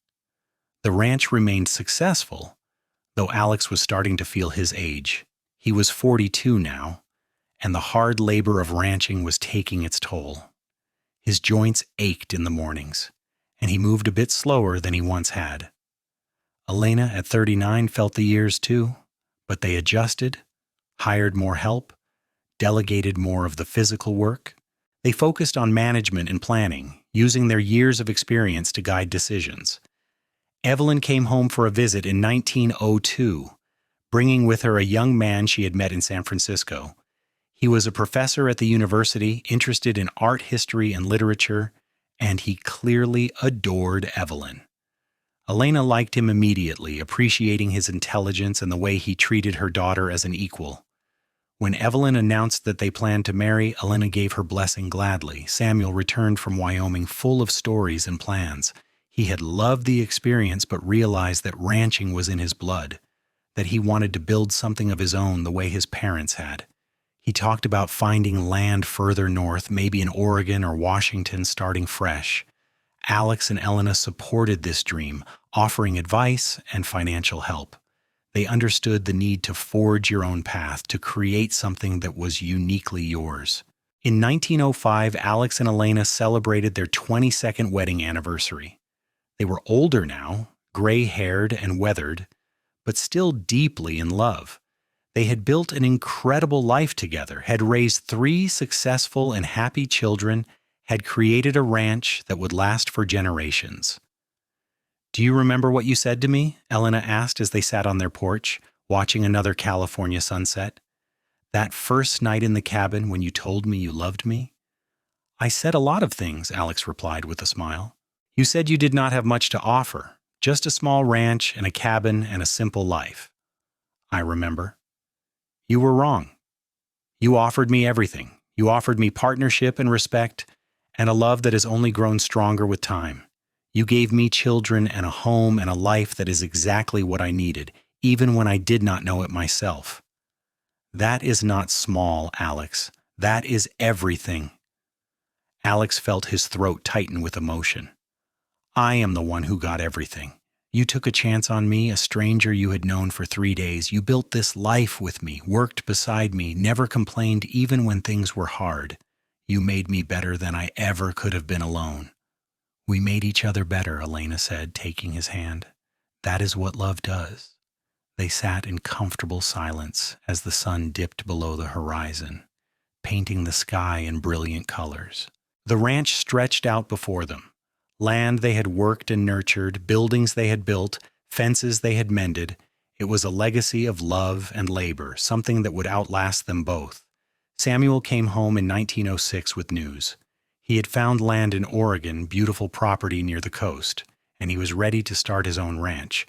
The ranch remained successful, though Alex was starting to feel his age. He was 42 now, and the hard labor of ranching was taking its toll. His joints ached in the mornings, and he moved a bit slower than he once had. Elena, at 39, felt the years too, but they adjusted, hired more help, delegated more of the physical work. They focused on management and planning, using their years of experience to guide decisions. Evelyn came home for a visit in 1902, bringing with her a young man she had met in San Francisco. He was a professor at the university, interested in art history and literature, and he clearly adored Evelyn. Elena liked him immediately, appreciating his intelligence and the way he treated her daughter as an equal. When Evelyn announced that they planned to marry, Elena gave her blessing gladly. Samuel returned from Wyoming full of stories and plans. He had loved the experience but realized that ranching was in his blood, that he wanted to build something of his own the way his parents had. He talked about finding land further north, maybe in Oregon or Washington, starting fresh. Alex and Elena supported this dream, offering advice and financial help. They understood the need to forge your own path, to create something that was uniquely yours. In 1905, Alex and Elena celebrated their 22nd wedding anniversary. They were older now, gray-haired and weathered, but still deeply in love. They had built an incredible life together, had raised 3 successful and happy children, had created a ranch that would last for generations. "Do you remember what you said to me?" Elena asked as they sat on their porch, watching another California sunset. "That first night in the cabin when you told me you loved me?" "I said a lot of things," Alex replied with a smile. "You said you did not have much to offer, just a small ranch and a cabin and a simple life." "I remember." "You were wrong. You offered me everything. You offered me partnership and respect, and a love that has only grown stronger with time. You gave me children and a home and a life that is exactly what I needed, even when I did not know it myself. That is not small, Alex. That is everything. Alex felt his throat tighten with emotion. I am the one who got everything. You took a chance on me, a stranger you had known for 3 days. You built this life with me, worked beside me, never complained even when things were hard. You made me better than I ever could have been alone. We made each other better, Elena said, taking his hand. That is what love does. They sat in comfortable silence as the sun dipped below the horizon, painting the sky in brilliant colors. The ranch stretched out before them. Land they had worked and nurtured, buildings they had built, fences they had mended. It was a legacy of love and labor, something that would outlast them both. Samuel came home in 1906 with news. He had found land in Oregon, beautiful property near the coast, and he was ready to start his own ranch.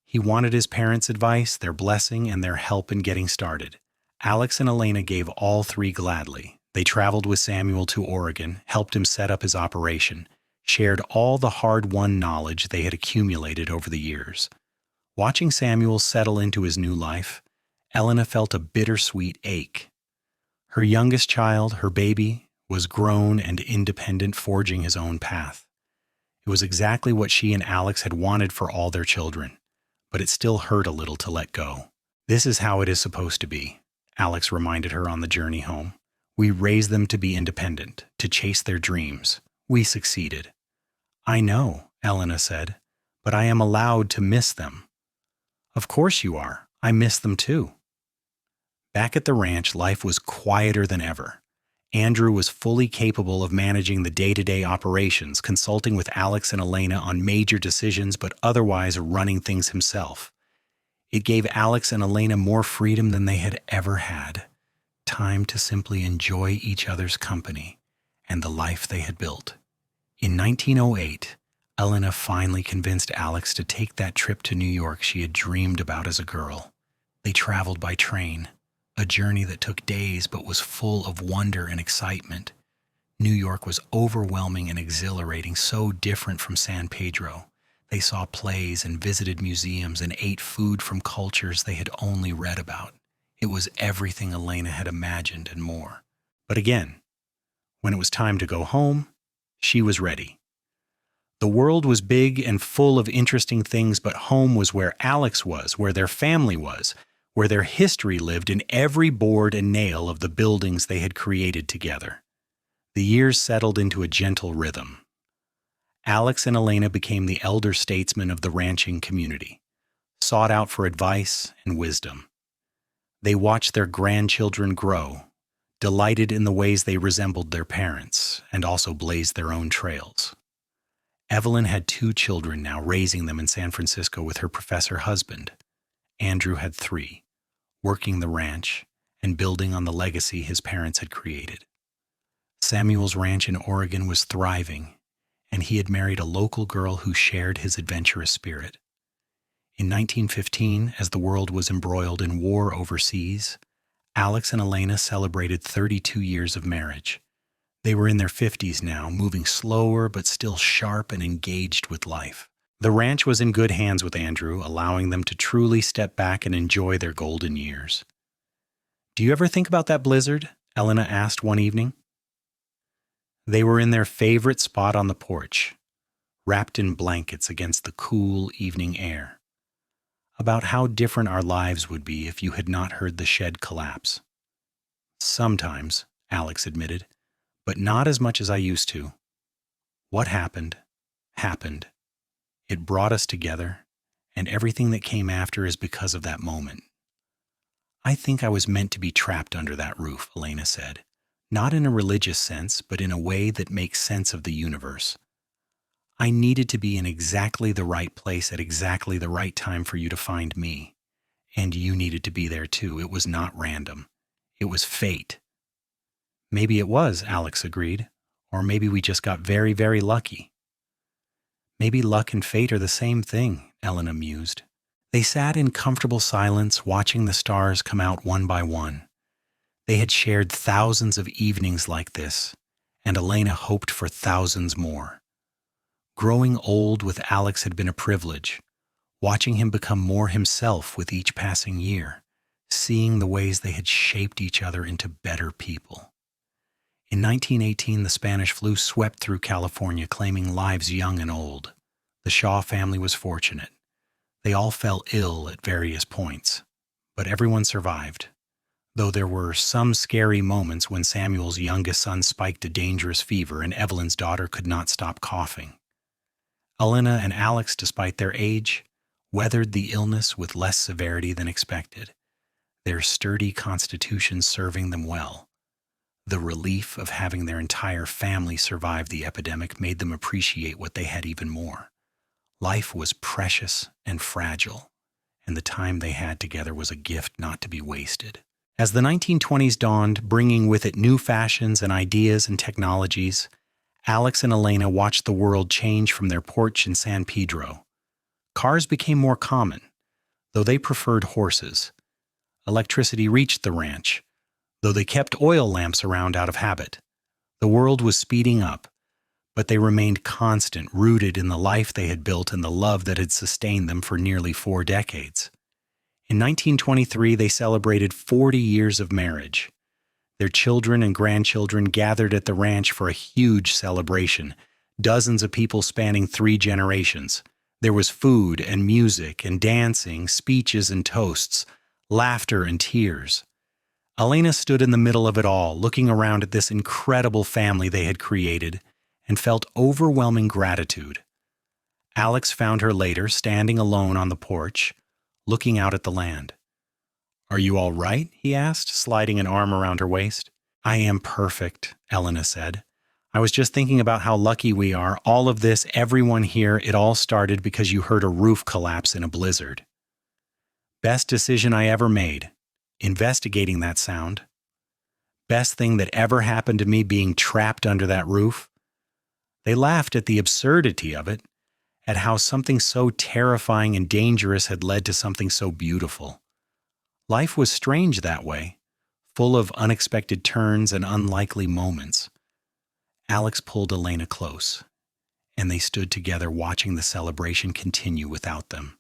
He wanted his parents' advice, their blessing, and their help in getting started. Alex and Elena gave all three gladly. They traveled with Samuel to Oregon, helped him set up his operation, shared all the hard-won knowledge they had accumulated over the years. Watching Samuel settle into his new life, Elena felt a bittersweet ache. Her youngest child, her baby, was grown and independent, forging his own path. It was exactly what she and Alex had wanted for all their children, but it still hurt a little to let go. This is how it is supposed to be, Alex reminded her on the journey home. We raised them to be independent, to chase their dreams. We succeeded. I know, Elena said, but I am allowed to miss them. Of course you are. I miss them too. Back at the ranch, life was quieter than ever. Andrew was fully capable of managing the day-to-day operations, consulting with Alex and Elena on major decisions, but otherwise running things himself. It gave Alex and Elena more freedom than they had ever had. Time to simply enjoy each other's company and the life they had built. In 1908, Elena finally convinced Alex to take that trip to New York she had dreamed about as a girl. They traveled by train, a journey that took days but was full of wonder and excitement. New York was overwhelming and exhilarating, so different from San Pedro. They saw plays and visited museums and ate food from cultures they had only read about. It was everything Elena had imagined and more. But again, when it was time to go home, she was ready. The world was big and full of interesting things, but home was where Alex was, where their family was, where their history lived in every board and nail of the buildings they had created together. The years settled into a gentle rhythm. Alex and Elena became the elder statesmen of the ranching community, sought out for advice and wisdom. They watched their grandchildren grow, delighted in the ways they resembled their parents, and also blazed their own trails. Evelyn had 2 children now, raising them in San Francisco with her professor husband. Andrew had 3, working the ranch and building on the legacy his parents had created. Samuel's ranch in Oregon was thriving, and he had married a local girl who shared his adventurous spirit. In 1915, as the world was embroiled in war overseas, Alex and Elena celebrated 32 years of marriage. They were in their 50s now, moving slower but still sharp and engaged with life. The ranch was in good hands with Andrew, allowing them to truly step back and enjoy their golden years. "Do you ever think about that blizzard?" Elena asked one evening. They were in their favorite spot on the porch, wrapped in blankets against the cool evening air. About how different our lives would be if you had not heard the shed collapse. "Sometimes," Alex admitted, "but not as much as I used to. What happened, happened. It brought us together, and everything that came after is because of that moment." "I think I was meant to be trapped under that roof," Elena said. "Not in a religious sense, but in a way that makes sense of the universe. I needed to be in exactly the right place at exactly the right time for you to find me. And you needed to be there too. It was not random. It was fate." "Maybe it was," Alex agreed. "Or maybe we just got very, very lucky." "Maybe luck and fate are the same thing," Elena mused. They sat in comfortable silence, watching the stars come out one by one. They had shared thousands of evenings like this, and Elena hoped for thousands more. Growing old with Alex had been a privilege, watching him become more himself with each passing year, seeing the ways they had shaped each other into better people. In 1918, the Spanish flu swept through California, claiming lives young and old. The Shaw family was fortunate. They all fell ill at various points, but everyone survived, though there were some scary moments when Samuel's youngest son spiked a dangerous fever and Evelyn's daughter could not stop coughing. Elena and Alex, despite their age, weathered the illness with less severity than expected, their sturdy constitutions serving them well. The relief of having their entire family survive the epidemic made them appreciate what they had even more. Life was precious and fragile, and the time they had together was a gift not to be wasted. As the 1920s dawned, bringing with it new fashions and ideas and technologies, Alex and Elena watched the world change from their porch in San Pedro. Cars became more common, though they preferred horses. Electricity reached the ranch, though they kept oil lamps around out of habit. The world was speeding up, but they remained constant, rooted in the life they had built and the love that had sustained them for nearly 4 decades. In 1923, they celebrated 40 years of marriage. Their children and grandchildren gathered at the ranch for a huge celebration, dozens of people spanning 3 generations. There was food and music and dancing, speeches and toasts, laughter and tears. Elena stood in the middle of it all, looking around at this incredible family they had created, and felt overwhelming gratitude. Alex found her later, standing alone on the porch, looking out at the land. "Are you all right?" he asked, sliding an arm around her waist. "I am perfect," Elena said. "I was just thinking about how lucky we are. All of this, everyone here, it all started because you heard a roof collapse in a blizzard. Best decision I ever made, investigating that sound. Best thing that ever happened to me being trapped under that roof." They laughed at the absurdity of it, at how something so terrifying and dangerous had led to something so beautiful. Life was strange that way, full of unexpected turns and unlikely moments. Alex pulled Elena close, and they stood together watching the celebration continue without them.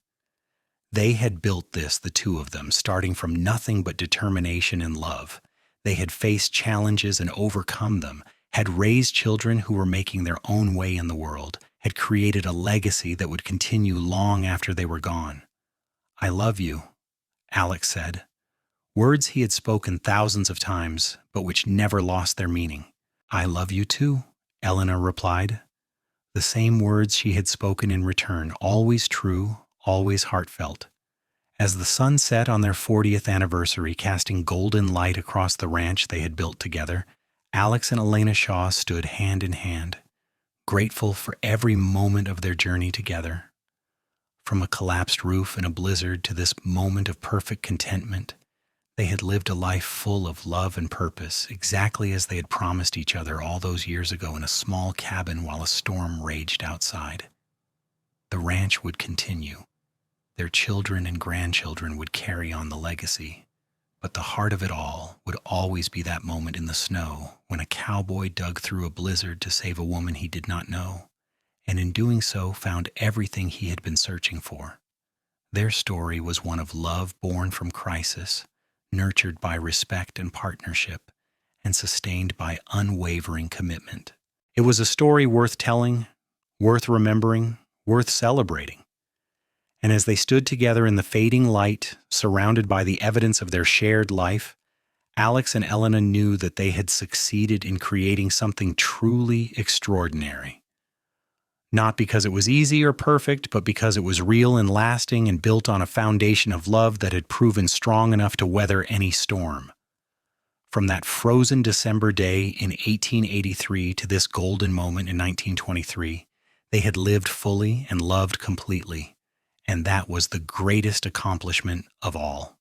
They had built this, the two of them, starting from nothing but determination and love. They had faced challenges and overcome them, had raised children who were making their own way in the world, had created a legacy that would continue long after they were gone. "I love you," Alex said. Words he had spoken thousands of times, but which never lost their meaning. "I love you too," Elena replied. The same words she had spoken in return, always true, always heartfelt. As the sun set on their 40th anniversary, casting golden light across the ranch they had built together, Alex and Elena Shaw stood hand in hand, grateful for every moment of their journey together. From a collapsed roof in a blizzard to this moment of perfect contentment, they had lived a life full of love and purpose, exactly as they had promised each other all those years ago in a small cabin while a storm raged outside. The ranch would continue. Their children and grandchildren would carry on the legacy. But the heart of it all would always be that moment in the snow when a cowboy dug through a blizzard to save a woman he did not know, and in doing so found everything he had been searching for. Their story was one of love born from crisis, nurtured by respect and partnership, and sustained by unwavering commitment. It was a story worth telling, worth remembering, worth celebrating. And as they stood together in the fading light, surrounded by the evidence of their shared life, Alex and Elena knew that they had succeeded in creating something truly extraordinary. Not because it was easy or perfect, but because it was real and lasting and built on a foundation of love that had proven strong enough to weather any storm. From that frozen December day in 1883 to this golden moment in 1923, they had lived fully and loved completely. And that was the greatest accomplishment of all.